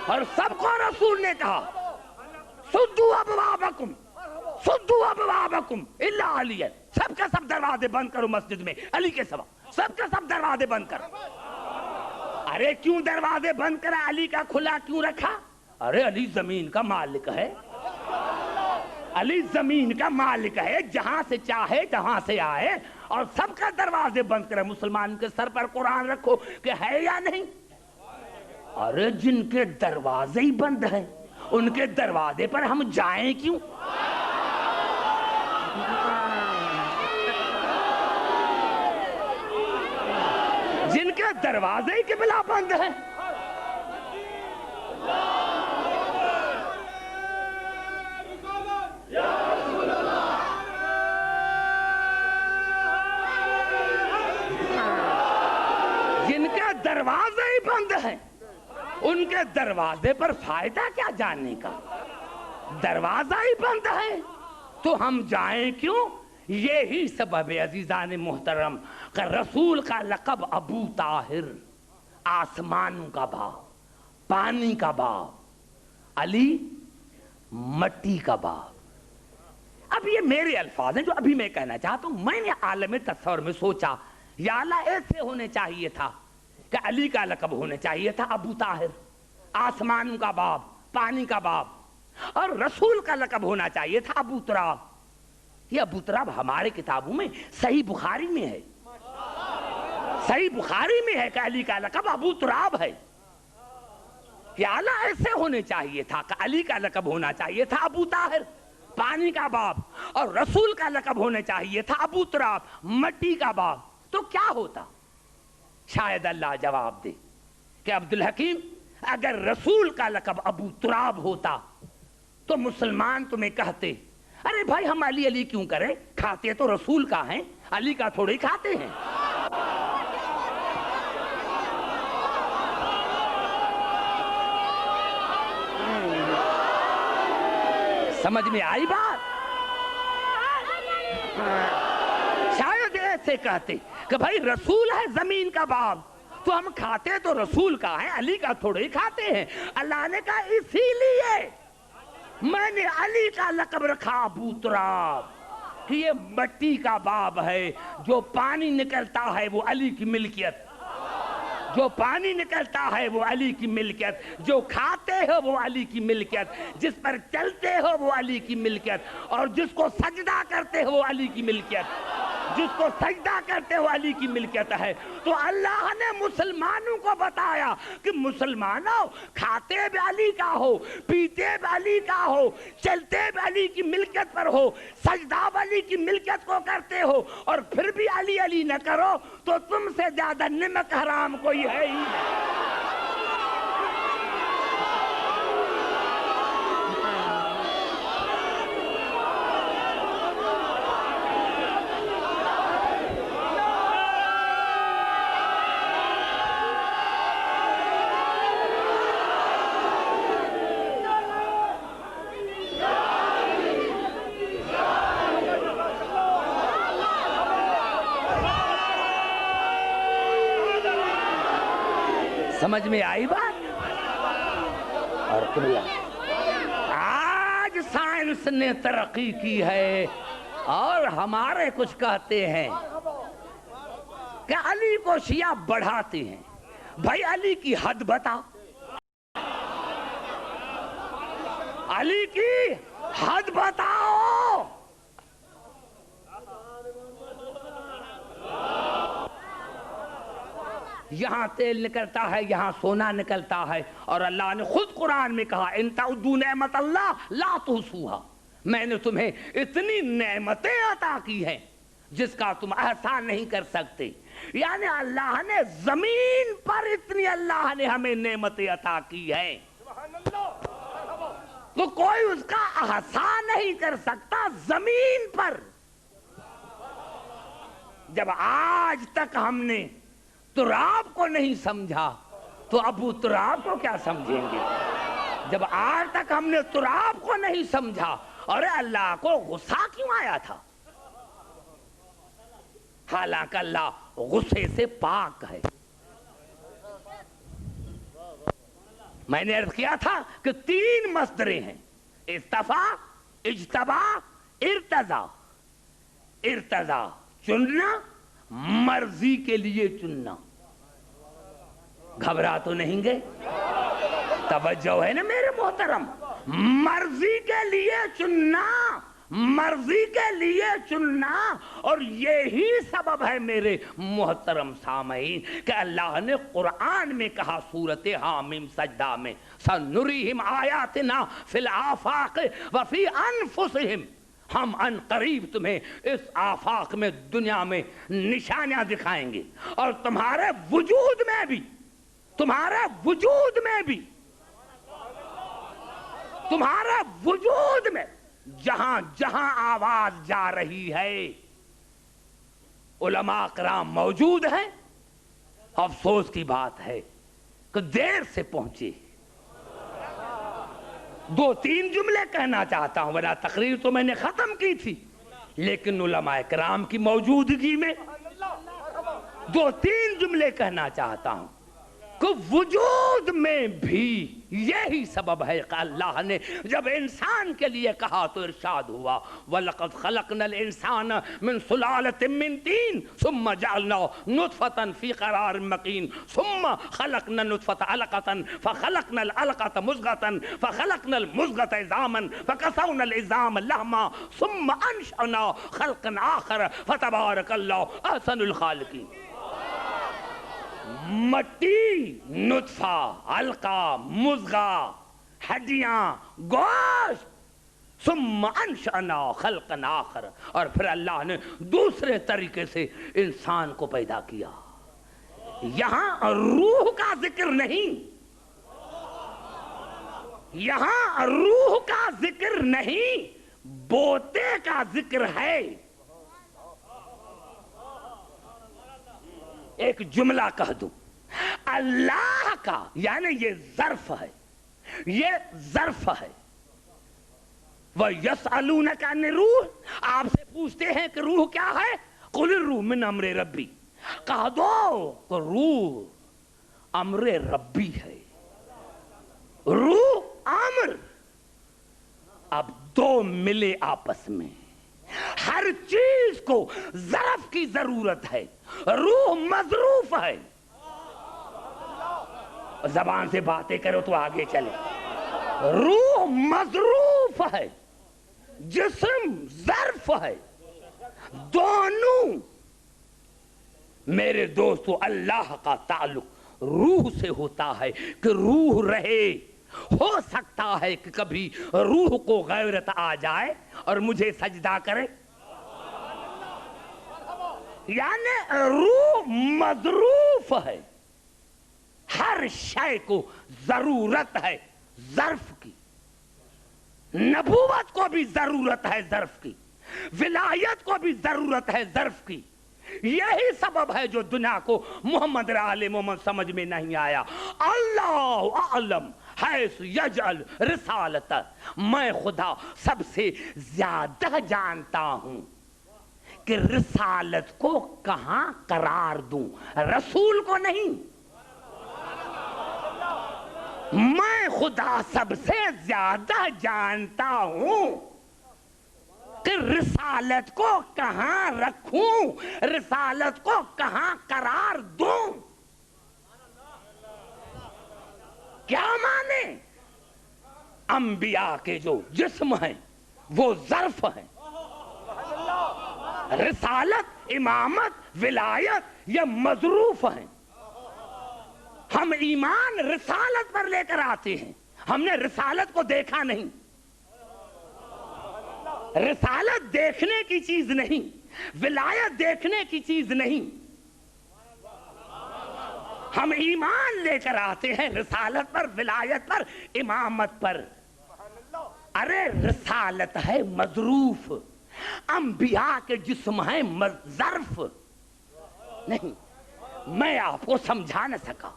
اور سب کو رسول نے کہا سدو ابوابکم، سدو ابوابکم الا علی، سب کا سب دروازے بند کرو مسجد میں علی کے سوا، سب کا سب دروازے بند کرو۔ ارے کیوں دروازے بند کرا، علی کا کھلا کیوں رکھا؟ ارے علی زمین کا مالک ہے، علی زمین کا مالک ہے، جہاں سے چاہے جہاں سے آئے، اور سب کا دروازے بند کرے۔ مسلمان کے سر پر قرآن رکھو کہ ہے یا نہیں؟ ارے جن کے دروازے ہی بند ہیں ان کے دروازے پر ہم جائیں کیوں؟ جن کے دروازے ہی قبلہ بند ہیں، جن کے دروازے ہی بند ہیں ان کے دروازے پر فائدہ کیا جانے کا؟ دروازہ ہی بند ہے تو ہم جائیں کیوں؟ یہی سبب عزیزان محترم کہ رسول کا لقب ابو طاہر، آسمانوں کا باپ، پانی کا باپ، علی مٹی کا باپ۔ اب یہ میرے الفاظ ہیں جو ابھی میں کہنا چاہتا ہوں۔ میں نے عالم تصور میں سوچا یا اللہ ایسے ہونے چاہیے تھا کہ علی کا لقب ہونے چاہیے تھا ابو طاہر، آسمانوں کا باپ، پانی کا باپ، اور رسول کا لقب ہونا چاہیے تھا ابو تراب۔ یہ ابو تراب ہمارے کتابوں میں صحیح بخاری میں ہے، صحیح بخاری میں ہے کہ علی کا لقب ابو تراب ہے۔ یا اللہ ایسے ہونے چاہیے تھا کہ علی کا لقب ہونا چاہیے تھا ابو طاہر، پانی کا باپ، اور رسول کا لقب ہونے چاہیے تھا ابو تراب، مٹی کا باپ۔ تو کیا ہوتا؟ شاید اللہ جواب دے کہ عبدالحکیم اگر رسول کا لقب ابو تراب ہوتا تو مسلمان تمہیں کہتے ارے بھائی ہم علی علی کیوں کریں، کھاتے تو رسول کا ہیں، علی کا تھوڑے کھاتے ہیں۔ سمجھ میں آئی بات؟ شاید ایسے کہتے کہ بھائی رسول ہے زمین کا باپ تو ہم کھاتے تو رسول کا ہیں، علی کا تھوڑے کھاتے ہیں۔ اللہ نے کہا اسی لیے میں نے علی کا لقب رکھا ابو تراب، کہ یہ مٹی کا باپ ہے، جو پانی نکلتا ہے وہ علی کی ملکیت، جو پانی نکلتا ہے وہ علی کی ملکیت، جو کھاتے ہو وہ علی کی ملکیت، جس پر چلتے ہو وہ علی کی ملکیت، اور جس کو سجدہ کرتے ہو وہ علی کی ملکیت، جس کو سجدہ کرتے ہو علی کی ملکیت ہے۔ تو اللہ نے مسلمانوں کو بتایا کہ مسلمانوں کھاتے بھی علی کا ہو، پیتے بھی علی کا ہو، چلتے بھی علی کی ملکیت پر ہو، سجدہ بھی علی کی ملکیت کو کرتے ہو، اور پھر بھی علی علی نہ کرو تو تم سے زیادہ نمک حرام کوئی ہے ہی نہیں۔ سمجھ میں آئی بات؟ اور قبلہ آج سائنس نے ترقی کی ہے اور ہمارے کچھ کہتے ہیں کہ علی کو شیعہ بڑھاتے ہیں. بھائی علی کی حد بتاؤ, علی کی حد بتاؤ. یہاں تیل نکلتا ہے, یہاں سونا نکلتا ہے, اور اللہ نے خود قرآن میں کہا ان تعدوا نعمت اللہ لا تحصوها. میں نے تمہیں اتنی نعمتیں عطا کی ہیں جس کا تم احسان نہیں کر سکتے. یعنی اللہ نے زمین پر اتنی اللہ نے ہمیں نعمتیں عطا کی ہیں تو کوئی اس کا احسان نہیں کر سکتا زمین پر. جب آج تک ہم نے تراب کو نہیں سمجھا تو ابو تراب کو کیا سمجھیں گے؟ جب آج تک ہم نے تراب کو نہیں سمجھا, اور اللہ کو غصہ کیوں آیا تھا؟ حالانکہ اللہ غصے سے پاک ہے. میں نے عرض کیا تھا کہ 3 مصدریں ہیں, استفا, اجتبا, ارتضا. ارتضا چننا, مرضی کے لیے چننا. گھبرا تو نہیں گئے؟ توجہ ہے نا میرے محترم؟ مرضی کے لیے چننا, مرضی کے لیے چننا. اور یہی سبب ہے میرے محترم سامعین کہ اللہ نے قرآن میں کہا سورۃ حامیم سجدہ میں سنریہم آیاتنا فی الآفاق وفی انفسہم. ہم ان قریب تمہیں اس آفاق میں, دنیا میں نشانیاں دکھائیں گے, اور تمہارے وجود میں بھی, تمہارے وجود میں بھی, تمہارے وجود میں جہاں جہاں آواز جا رہی ہے علماء کرام موجود ہیں. افسوس کی بات ہے کہ دیر سے پہنچے. 2-3 جملے کہنا چاہتا ہوں, ورنہ تقریر تو میں نے ختم کی تھی, لیکن علماء کرام کی موجودگی میں 2-3 جملے کہنا چاہتا ہوں کہ وجود میں بھی یہی سبب ہے کہ اللہ نے جب انسان کے لیے کہا تو ارشاد ہوا وَلَقَدْ خَلَقْنَا الْإِنسَانَ مِنْ سُلَالَةٍ مِنْ طِينٍ ثُمَّ جَعَلْنَاهُ نُطْفَةً فِي قَرَارٍ مَكِينٍ ثُمَّ خَلَقْنَا النُّطْفَةَ عَلَقَةً فَخَلَقْنَا الْعَلَقَةَ مُضْغَةً فَخَلَقْنَا الْمُضْغَةَ عِظَامًا فَكَسَوْنَا الْعِظَامَ لَحْمًا ثُمَّ أَنشَأْنَاهُ خَلْقًا آخَرَ فَتَبَارَكَ اللَّهُ أَحْسَنُ الْخَالِقِينَ. مٹی, نطفہ, علقہ, مضغہ, ہڈیاں, گوشت, ثم انشأنا خلقا آخر, اور پھر اللہ نے دوسرے طریقے سے انسان کو پیدا کیا. یہاں روح کا ذکر نہیں, یہاں روح کا ذکر نہیں, بوتے کا ذکر ہے. ایک جملہ کہہ دوں, اللہ کا یعنی یہ ظرف ہے, یہ ظرف ہے. وَيَسْأَلُونَكَ عَنِ الرُّوحِ, آپ سے پوچھتے ہیں کہ روح کیا ہے؟ قُلِ الرُّوحُ مِنْ أَمْرِ رَبِّي, کہہ دو کہ روح امر ربی ہے. روح امر, اب 2 ملے آپس میں, ہر چیز کو ظرف کی ضرورت ہے. روح مظروف ہے. زبان سے باتیں کرو تو آگے چلے. روح مظروف ہے, جسم ظرف ہے. دونوں میرے دوستو اللہ کا تعلق روح سے ہوتا ہے کہ روح رہے. ہو سکتا ہے کہ کبھی روح کو غیرت آ جائے اور مجھے سجدہ کرے, یعنی روح مظروف ہے. ہر شے کو ضرورت ہے ظرف کی. نبوت کو بھی ضرورت ہے ظرف کی, ولایت کو بھی ضرورت ہے ظرف کی. یہی سبب ہے جو دنیا کو محمد آل محمد سمجھ میں نہیں آیا. اللہ اعلم حیث یجعل رسالت, میں خدا سب سے زیادہ جانتا ہوں کہ رسالت کو کہاں قرار دوں, رسول کو نہیں. میں خدا سب سے زیادہ جانتا ہوں کہ رسالت کو کہاں رکھوں، رسالت کو کہاں قرار دوں۔ کیا مانے؟ انبیاء کے جو جسم ہیں وہ ظرف ہیں، رسالت، امامت، ولایت یہ مظروف ہیں۔ ہم ایمان رسالت پر لے کر آتے ہیں، ہم نے رسالت کو دیکھا نہیں۔ رسالت دیکھنے کی چیز نہیں، ولایت دیکھنے کی چیز نہیں۔ ہم ایمان لے کر آتے ہیں رسالت پر، ولایت پر، امامت پر۔ ارے رسالت ہے مظروف، انبیاء کے جسم ہیں ظرف نہیں۔ میں آپ کو سمجھا نہ سکا،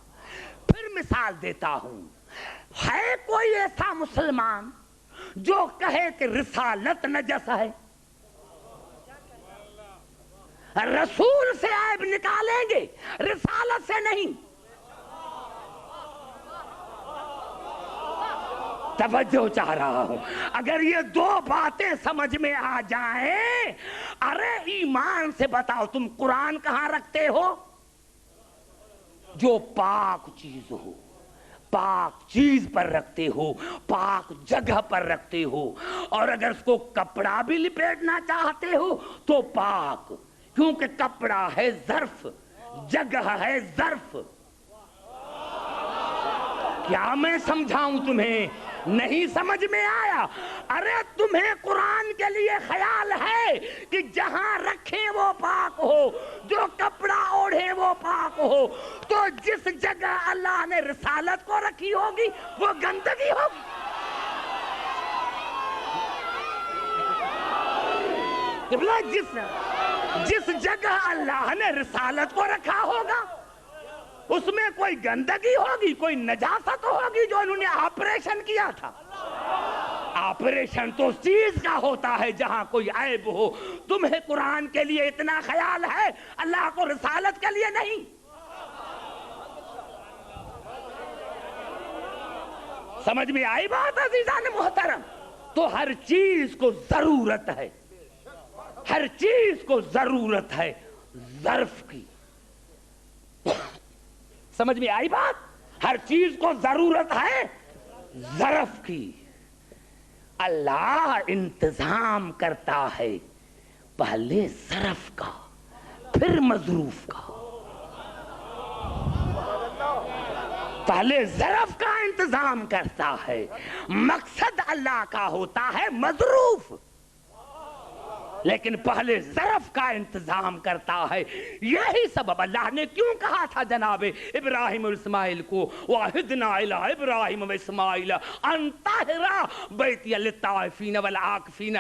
پھر مثال دیتا ہوں۔ ہے کوئی ایسا مسلمان جو کہے کہ رسالت نجس ہے؟ رسول سے عیب نکالیں گے، رسالت سے نہیں۔ توجہ چاہ رہا ہوں، اگر یہ دو باتیں سمجھ میں آ جائیں۔ ارے ایمان سے بتاؤ، تم قرآن کہاں رکھتے ہو؟ جو پاک چیز ہو، پاک چیز پر رکھتے ہو، پاک جگہ پر رکھتے ہو۔ اور اگر اس کو کپڑا بھی لپیٹنا چاہتے ہو تو پاک، کیونکہ کپڑا ہے ظرف، جگہ ہے ظرف۔ کیا میں سمجھاؤں تمہیں؟ نہیں سمجھ میں آیا؟ ارے تمہیں قرآن کے لیے خیال ہے کہ جہاں رکھے وہ پاک ہو، جو کپڑا اوڑھے وہ پاک ہو، تو جس جگہ اللہ نے رسالت کو رکھی ہوگی وہ گندگی ہوگی۔ جس جگہ اللہ نے رسالت کو رکھا ہوگا اس میں کوئی گندگی ہوگی، کوئی نجاست ہوگی جو انہوں نے آپریشن کیا تھا۔ آپریشن تو اس چیز کا ہوتا ہے جہاں کوئی عیب ہو۔ تمہیں قرآن کے لیے اتنا خیال ہے، اللہ کو رسالت کے لیے نہیں۔ سمجھ میں آئی بات عزیزان محترم؟ تو ہر چیز کو ضرورت ہے، ہر چیز کو ضرورت ہے ظرف کی۔ سمجھ میں آئی بات؟ ہر چیز کو ضرورت ہے ظرف کی۔ اللہ انتظام کرتا ہے پہلے ظرف کا پھر مظروف کا۔ پہلے ظرف کا انتظام کرتا ہے، مقصد اللہ کا ہوتا ہے مظروف، لیکن پہلے ظرف کا انتظام کرتا ہے۔ یہی سبب اللہ نے کیوں کہا تھا جناب ابراہیم اور اسماعیل کو، وَعَهِدْنَا إِلَىٰ إِبْرَاهِيمَ وَإِسْمَاعِيلَ أَن طَهِّرَا بَيْتِيَ لِلطَّائِفِينَ وَالْعَاكِفِينَ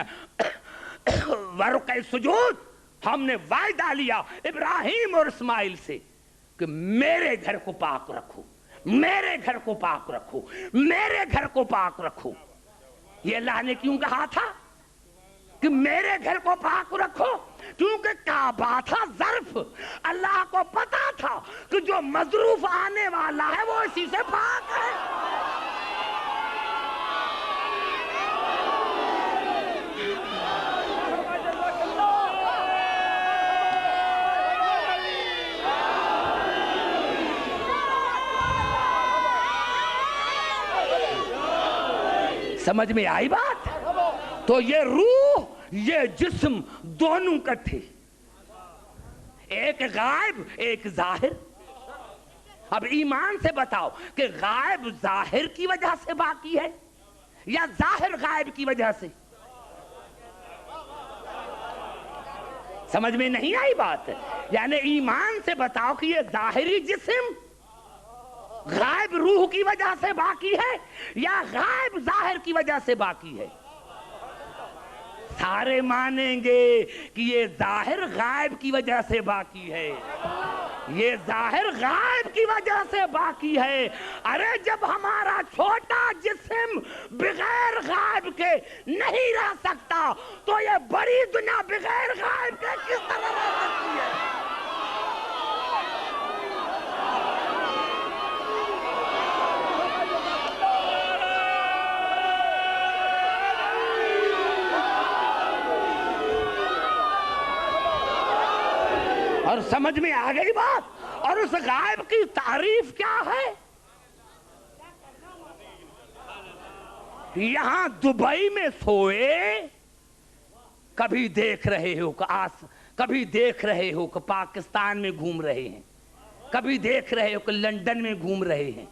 وَرُكَعِ السُّجُودِ۔ ہم نے وعدہ لیا ابراہیم اور اسماعیل سے کہ میرے گھر کو پاک رکھو، میرے گھر کو پاک رکھو، میرے گھر کو پاک رکھو۔ یہ اللہ نے کیوں کہا تھا کہ میرے گھر کو پاک رکھو؟ کیونکہ کعبہ تھا ظرف۔ اللہ کو پتا تھا کہ جو مظروف آنے والا ہے وہ اسی سے پاک ہے۔ سمجھ میں آئی بات؟ تو یہ روح، یہ جسم دونوں کٹھے، ایک غائب ایک ظاہر۔ اب ایمان سے بتاؤ کہ غائب ظاہر کی وجہ سے باقی ہے یا ظاہر غائب کی وجہ سے؟ سمجھ میں نہیں آئی بات؟ یعنی ایمان سے بتاؤ کہ یہ ظاہری جسم غائب روح کی وجہ سے باقی ہے یا غائب ظاہر کی وجہ سے باقی ہے؟ سارے مانیں گے کہ یہ ظاہر غائب کی وجہ سے باقی ہے، یہ ظاہر غائب کی وجہ سے باقی ہے۔ ارے جب ہمارا چھوٹا جسم بغیر غائب کے نہیں رہ سکتا تو یہ بڑی دنیا بغیر غائب کے کس طرح رہ سکتی ہے؟ اور سمجھ میں آ گئی بات؟ اور اس غائب کی تعریف کیا ہے؟ یہاں دبئی میں سوئے، کبھی دیکھ رہے ہو کہ کبھی دیکھ رہے ہو کہ پاکستان میں گھوم رہے ہیں، کبھی دیکھ رہے ہو کہ لندن میں گھوم رہے ہیں۔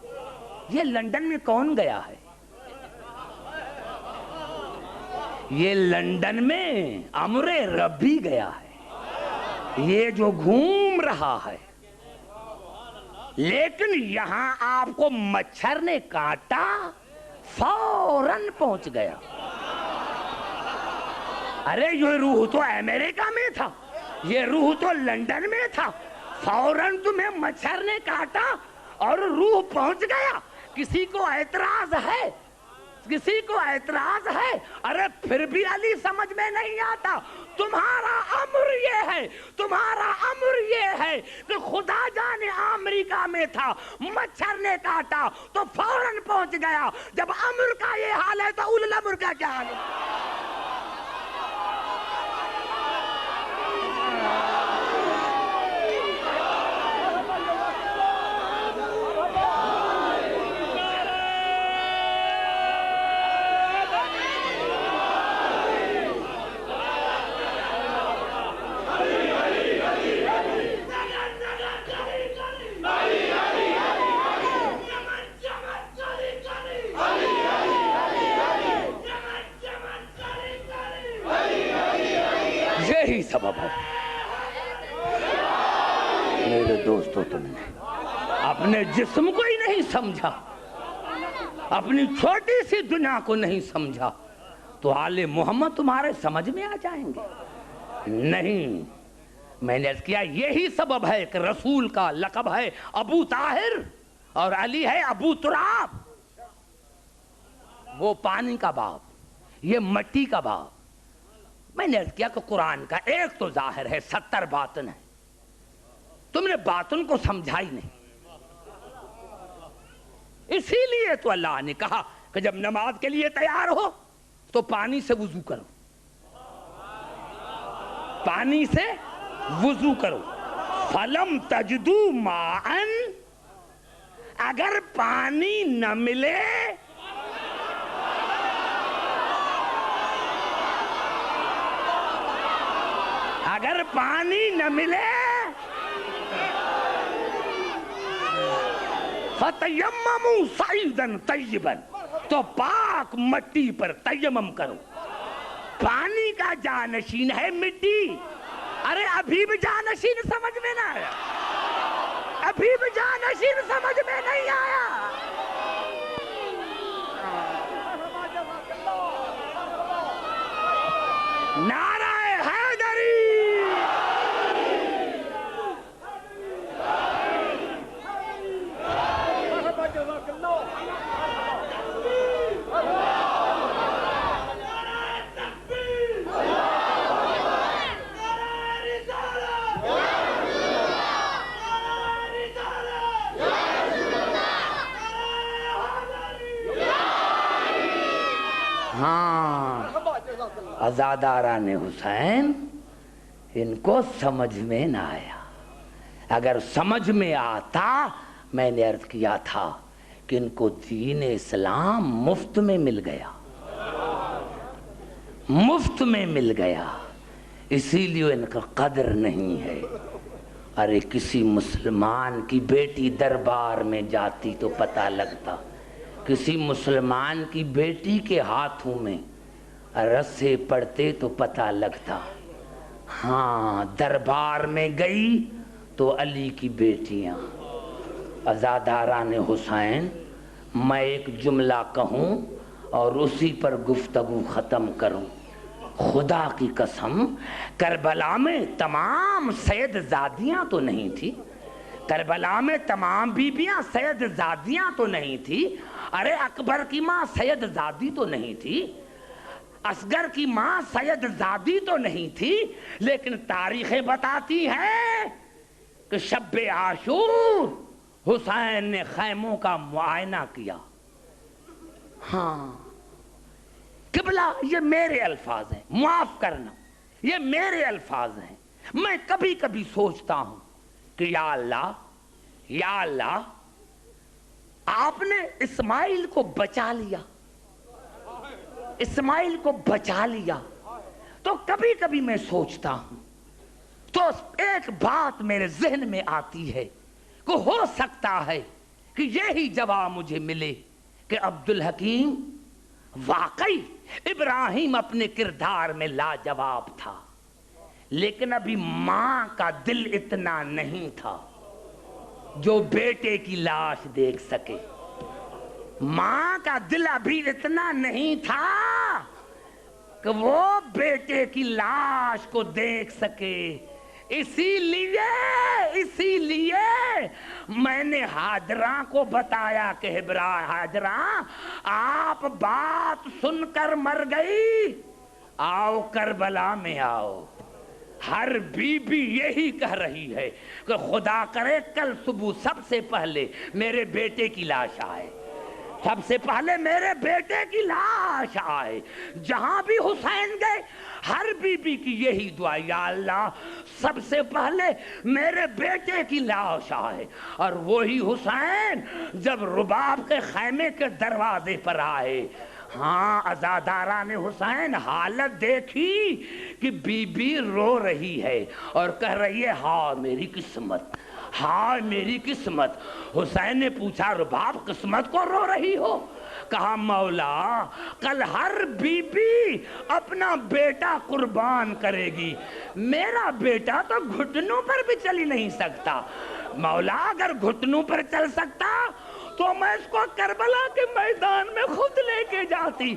یہ لندن میں کون گیا ہے؟ یہ لندن میں امر ربی گیا ہے، یہ جو گھوم رہا ہے۔ لیکن یہاں آپ کو مچھر نے کاٹا، فوراً پہنچ گیا۔ ارے یہ روح تو امریکہ میں تھا، یہ روح تو لندن میں تھا، فوراً تمہیں مچھر نے کاٹا اور روح پہنچ گیا۔ کسی کو اعتراض ہے؟ کسی کو اعتراض ہے؟ ارے پھر بھی علی سمجھ میں نہیں آتا۔ تمہارا امر یہ ہے، تمہارا امر یہ ہے کہ خدا جانے امریکہ میں تھا، مچھر نے کاٹا تو فوراً پہنچ گیا۔ جب امر کا یہ حال ہے تو اول الامر کا کیا حال ہے؟ یہی سبب ہے میرے دوستو، تم نے اپنے جسم کو ہی نہیں سمجھا، اپنی چھوٹی سی دنیا کو نہیں سمجھا تو آل محمد تمہارے سمجھ میں آ جائیں گے؟ نہیں، میں نے عرض کیا یہی سبب ہے کہ رسول کا لقب ہے ابو طاہر اور علی ہے ابو تراب۔ وہ پانی کا باپ، یہ مٹی کا باپ۔ میں نے عرض کیا کہ قرآن کا ایک تو ظاہر ہے، 70 باطن ہے، تم نے باطن کو سمجھا ہی نہیں۔ اسی لیے تو اللہ نے کہا کہ جب نماز کے لیے تیار ہو تو پانی سے وضو کرو، پانی سے وضو کرو۔ فَلَمْ تَجْدُوا مَاءً، اگر پانی نہ ملے اگر پانی نہ ملے فَتَيَمَّمُوا صَعِيدًا طَيِّبًا، تو پاک مٹی پر تیمم کرو۔ پانی کا جانشین ہے مٹی۔ ارے ابھی بھی جانشین سمجھ میں نہ آیا، ابھی بھی جانشین سمجھ میں نہیں آیا۔ نعرہ حیدری! ہاں، عزاداران حسین ان کو سمجھ میں نہ آیا۔ اگر سمجھ میں آتا، میں نے عرض کیا تھا کہ ان کو دین اسلام مفت میں مل گیا، مفت میں مل گیا، اسی لیے ان کا قدر نہیں ہے۔ ارے کسی مسلمان کی بیٹی دربار میں جاتی تو پتہ لگتا، کسی مسلمان کی بیٹی کے ہاتھوں میں رسے پڑتے تو پتہ لگتا۔ ہاں، دربار میں گئی تو علی کی بیٹیاں، عزاداران حسین، میں ایک جملہ کہوں اور اسی پر گفتگو ختم کروں۔ خدا کی قسم، کربلا میں تمام سید زادیاں تو نہیں تھی، کربلا میں تمام بیبیاں سید زادیاں تو نہیں تھی۔ ارے اکبر کی ماں سید زادی تو نہیں تھی، اصغر کی ماں سید زادی تو نہیں تھی، لیکن تاریخیں بتاتی ہیں کہ شب عاشور حسین نے خیموں کا معائنہ کیا۔ ہاں قبلہ، یہ میرے الفاظ ہیں، معاف کرنا، یہ میرے الفاظ ہیں۔ میں کبھی کبھی سوچتا ہوں کہ یا اللہ آپ نے اسماعیل کو بچا لیا، اسماعیل کو بچا لیا، تو کبھی کبھی میں سوچتا ہوں تو ایک بات میرے ذہن میں آتی ہے کہ ہو سکتا ہے کہ یہی جواب مجھے ملے کہ عبدالحکیم واقعی ابراہیم اپنے کردار میں لاجواب تھا، لیکن ابھی ماں کا دل اتنا نہیں تھا جو بیٹے کی لاش دیکھ سکے، ماں کا دل ابھی اتنا نہیں تھا کہ وہ بیٹے کی لاش کو دیکھ سکے۔ اسی لیے میں نے ہاجرہ کو بتایا کہ ہاجرہ آپ بات سن کر مر گئی، آؤ کربلا میں آؤ۔ ہر بی بی یہی کہہ رہی ہے کہ خدا کرے کل صبح سب سے پہلے میرے بیٹے کی لاش آئے، سب سے پہلے میرے بیٹے کی لاش آئے۔ جہاں بھی حسین گئے ہر بی بی کی یہی دعا، یا اللہ سب سے پہلے میرے بیٹے کی لاش آئے۔ اور وہی حسین جب رباب کے خیمے کے دروازے پر آئے، ہاں عزاداران حسین حالت دیکھی کہ بی بی رو رہی ہے اور کہہ رہی ہے ہاں میری قسمت، ہاں میری قسمت۔ حسین نے پوچھا رباب قسمت کو رو رہی ہو؟ کہا مولا کل ہر بی بی اپنا بیٹا قربان کرے گی، میرا بیٹا تو گھٹنوں پر بھی چل ہی نہیں سکتا، مولا اگر گھٹنوں پر چل سکتا تو میں اس کو کربلا کے میدان میں خود لے کے جاتی،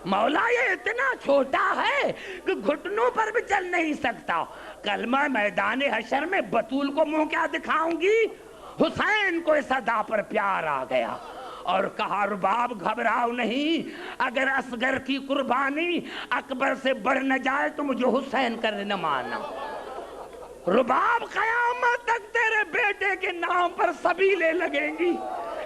مولا یہ اتنا چھوٹا ہے کہ گھٹنوں پر بھی چل نہیں سکتا، کل میں میدان حشر میں بطول کو منہ کیا دکھاؤں گی؟ حسین کو اس ادا پر پیار آ گیا اور کہا رباب گھبراؤ نہیں، اگر اصغر کی قربانی اکبر سے بڑھ نہ جائے تو مجھے حسین کا نہ مانا، رباب قیامت تک تیرے بیٹے کے نام پر سبیلیں لگیں گی،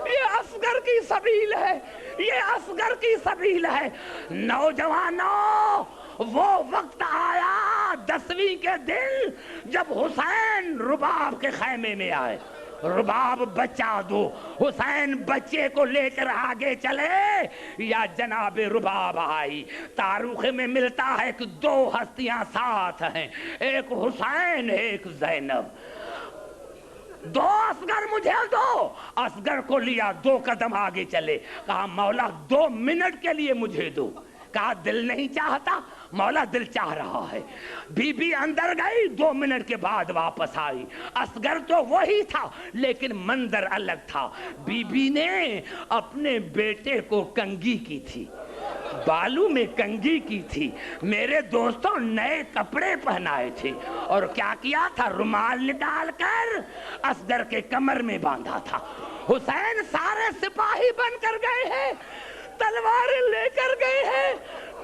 یہ اصغر کی سبیل ہے، یہ اصغر کی سبیل ہے۔ نوجوانوں وہ وقت آیا 10ویں کے دن جب حسین رباب کے خیمے میں آئے، رباب بچا دو، حسین بچے کو لے کر آگے چلے یا جناب رباب آئی۔ تاریخ میں ملتا ہے کہ 2 ہستیاں ساتھ ہیں، ایک حسین ایک زینب، 2 اصغر مجھے دو، اصغر کو لیا 2 قدم آگے چلے، کہا مولا 2 منٹ کے لیے مجھے دو، کہا دل نہیں چاہتا، مولا دل چاہ رہا ہے۔ بی بی اندر گئی، 2 منٹ کے بعد واپس آئی، اصغر تو وہی تھا لیکن منظر الگ تھا، بی بی نے اپنے بیٹے کو کنگھی کی تھی، بالوں میں کنگھی کی تھی، میرے دوستوں نئے کپڑے پہنائے تھے، اور کیا کیا تھا؟ رومال نکال کر اصغر کے کمر میں باندھا تھا۔ حسین سارے سپاہی بن کر گئے ہیں، تلواریں لے کر گئے ہیں،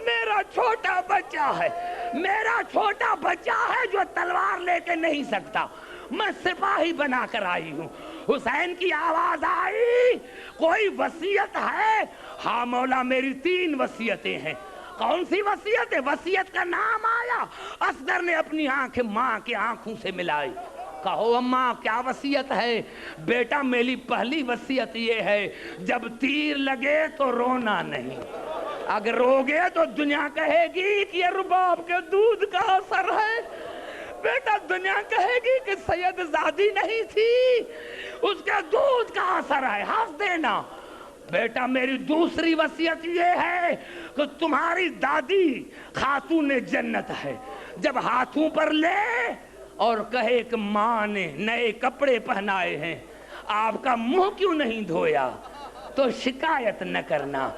میرا چھوٹا بچہ ہے، میرا چھوٹا بچہ ہے جو تلوار لے کے نہیں سکتا، میں سپاہی بنا کر آئی ہوں۔ حسین کی آواز آئی کوئی وصیت ہے؟ ہاں مولا میری 3 وصیتیں ہیں۔ کون سی وصیت ہے؟ وصیت کا نام آیا، اصغر نے اپنی آنکھیں ماں کی آنکھوں سے ملائی، کہو اماں کیا وصیت ہے؟ بیٹا میری پہلی وصیت یہ ہے جب تیر لگے تو رونا نہیں، اگر روگے تو دنیا کہے گی کہ یہ رباب کے دودھ کا اثر ہے، بیٹا دنیا کہے گی کہ سید زادی نہیں تھی، اس کے دودھ کا اثر ہے، ہنس دینا۔ بیٹا میری دوسری وصیت یہ ہے کہ تمہاری دادی خاتون جنت ہے، جب ہاتھوں پر لے اور کہے کہ ماں نے نئے کپڑے پہنائے ہیں، آپ کا منہ کیوں نہیں دھویا، تو شکایت نہ کرنا،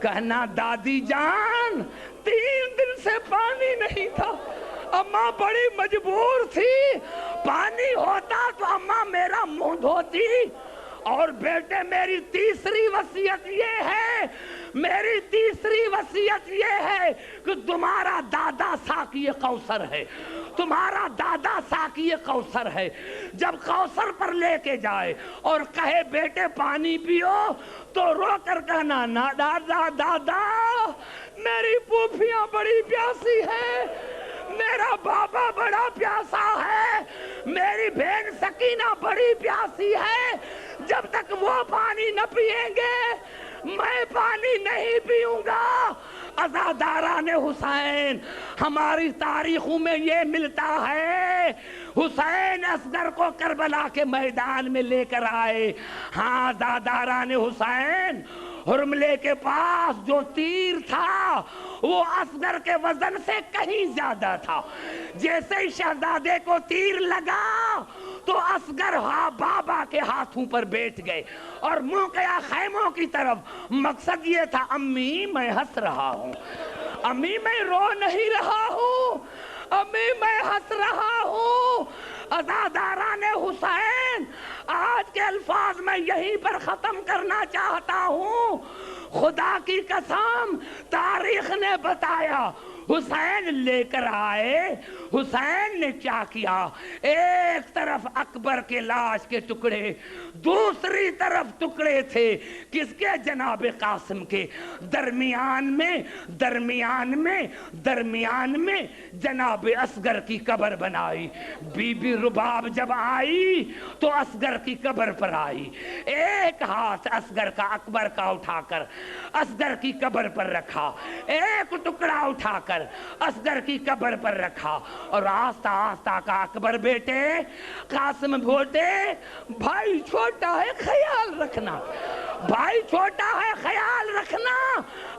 کہنا دادی جان 3 دن سے پانی نہیں تھا، اماں بڑی مجبور تھی، پانی ہوتا تو اماں میرا منہ دھوتی۔ اور بیٹے میری تیسری وصیت یہ ہے، میری تیسری وصیت یہ ہے کہ تمہارا دادا ساقی کوثر ہے، تمہارا دادا ساقی کوثر ہے، جب کوثر پر لے کے جائے اور کہے بیٹے پانی پیو تو رو کر کہنا نا دادا دادا میری پھوپھیاں بڑی پیاسی ہے، میرا بابا بڑا پیاسا ہے، میری بہن سکینہ بڑی پیاسی ہے، جب تک وہ پانی نہ پئیں گے میں پانی نہیں پیوں گا۔ عزاداران حسین، ہماری تاریخوں میں یہ ملتا ہے، حسین اصغر کو کربلا کے میدان میں لے کر آئے۔ ہاں عزاداران حسین، حرملے کے پاس جو تیر تھا وہ اصغر کے وزن سے کہیں زیادہ تھا۔ جیسے ہی شہزادے کو تیر لگا تو اصغر بابا کے ہاتھوں پر بیٹھ گئے اور منہ کیا خیموں کی طرف۔ مقصد یہ تھا امی میں ہنس رہا ہوں، امی میں رو نہیں رہا ہوں، امی میں ہنس رہا ہوں۔ عزاداران حسین، آج کے الفاظ میں یہیں پر ختم کرنا چاہتا ہوں۔ خدا کی قسم، تاریخ نے بتایا حسین لے کر آئے، حسین نے کیا کیا؟ ایک طرف اکبر کے لاش کے ٹکڑے، دوسری طرف ٹکڑے تھے کس کے؟ جناب قاسم کے۔ درمیان میں جناب اصغر کی قبر بنائی۔ بی بی رباب جب آئی تو اصغر کی قبر پر آئی، ایک ہاتھ اصغر کا اکبر کا اٹھا کر اصغر کی قبر پر رکھا، ایک ٹکڑا اٹھا کر اصغر کی قبر پر رکھا، اور آہستہ آہستہ کا اکبر بیٹے قاسم بولتے بھائی چھوٹا ہے خیال رکھنا، بھائی چھوٹا ہے خیال رکھنا۔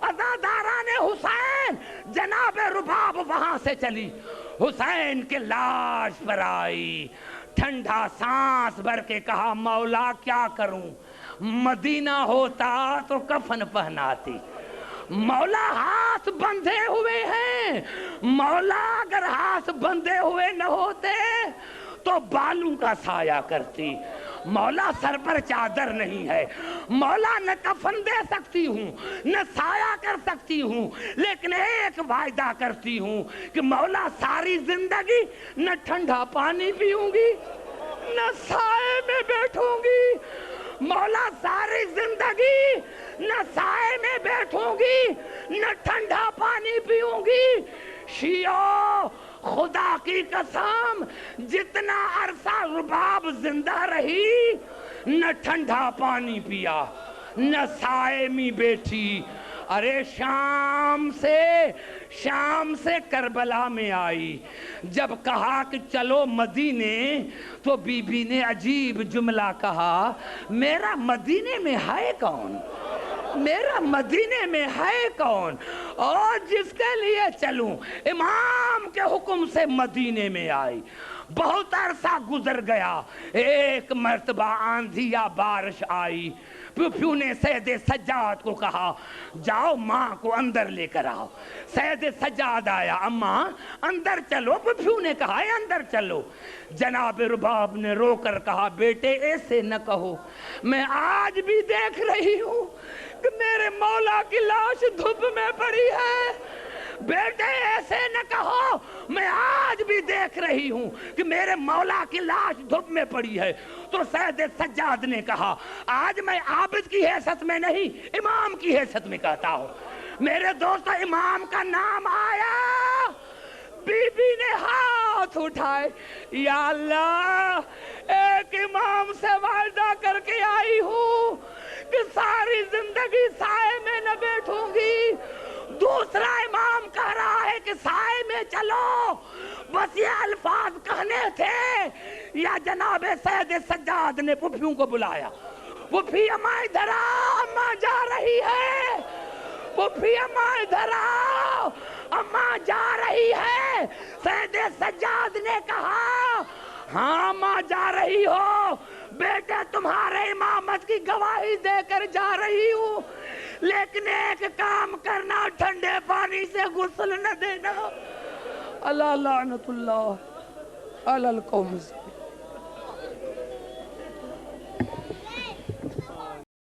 عزاداران حسین، جناب رباب وہاں سے چلی، حسین کے لاش پر آئی، ٹھنڈا سانس بھر کے کہا مولا کیا کروں؟ مدینہ ہوتا تو کفن پہناتی، مولا ہاتھ بندھے ہوئے ہیں، مولا اگر ہاتھ بندھے ہوئے نہ ہوتے تو بالوں کا سایہ کرتی، مولا سر پر چادر نہیں ہے، مولا نہ کفن دے سکتی ہوں نہ سایہ کر سکتی ہوں، لیکن ایک وعدہ کرتی ہوں کہ مولا ساری زندگی نہ ٹھنڈا پانی پیوں گی نہ سائے میں بیٹھوں گی، مولا ساری زندگی نہ سائے میں بیٹھوں گی نہ ٹھنڈا پانی پیوں گی۔ شیعو، خدا کی قسم، جتنا عرصہ رباب زندہ رہی نہ ٹھنڈا پانی پیا نہ سائے میں بیٹھی۔ ارے شام سے کربلا میں آئی، جب کہا کہ چلو مدینے تو بی بی نے عجیب جملہ کہا، میرا مدینے میں ہے کون؟ میرا مدینے میں ہے کون اور جس کے لیے چلوں؟ امام کے حکم سے مدینے میں آئی۔ بہت عرصہ گزر گیا، ایک مرتبہ آندھی یا بارش آئی، پھپھیو نے سید سجاد کو کہا جاؤ ماں کو اندر لے کر آؤ۔ سید سجاد آیا، اماں اندر چلو، پھپھیو نے کہا اندر چلو۔ جناب رباب نے رو کر کہا بیٹے ایسے نہ کہو، میں آج بھی دیکھ رہی ہوں کہ میرے مولا کی لاش دھوپ میں پڑی ہے، بیٹے ایسے نہ کہو، میں آج بھی دیکھ رہی ہوں کہ میرے مولا کی لاش دھوپ میں پڑی ہے۔ تو سید سجاد نے کہا آج میں عابد کی حیثیت میں نہیں، امام کی حیثیت میں کہتا ہوں۔ میرے دوست امام کا نام آیا، بی بی نے ہاتھ اٹھائے، یا اللہ ایک امام سے وعدہ کر کے آئی ہوں کہ ساری زندگی سائے میں نہ بیٹھوں گی، دوسرا امام کہہ رہا ہے کہ سائے میں چلو، بس یہ الفاظ کہنے تھے۔ یا جناب سید سجاد نے پھپھیوں کو بلایا، پھپھی اماں ادھر آؤ، اماں جا رہی ہے، پھپھی اماں ادھر آؤ، اماں جا رہی ہے۔ سید سجاد نے کہا ہاں اماں جا رہی ہو، بیٹے تمہارے امامت کی گواہی دے کر جا رہی ہوں، لیکن ایک کام کرنا، ٹھنڈے پانی سے غسل نہ دینا۔ اللہ لعنت اللہ علی القوم۔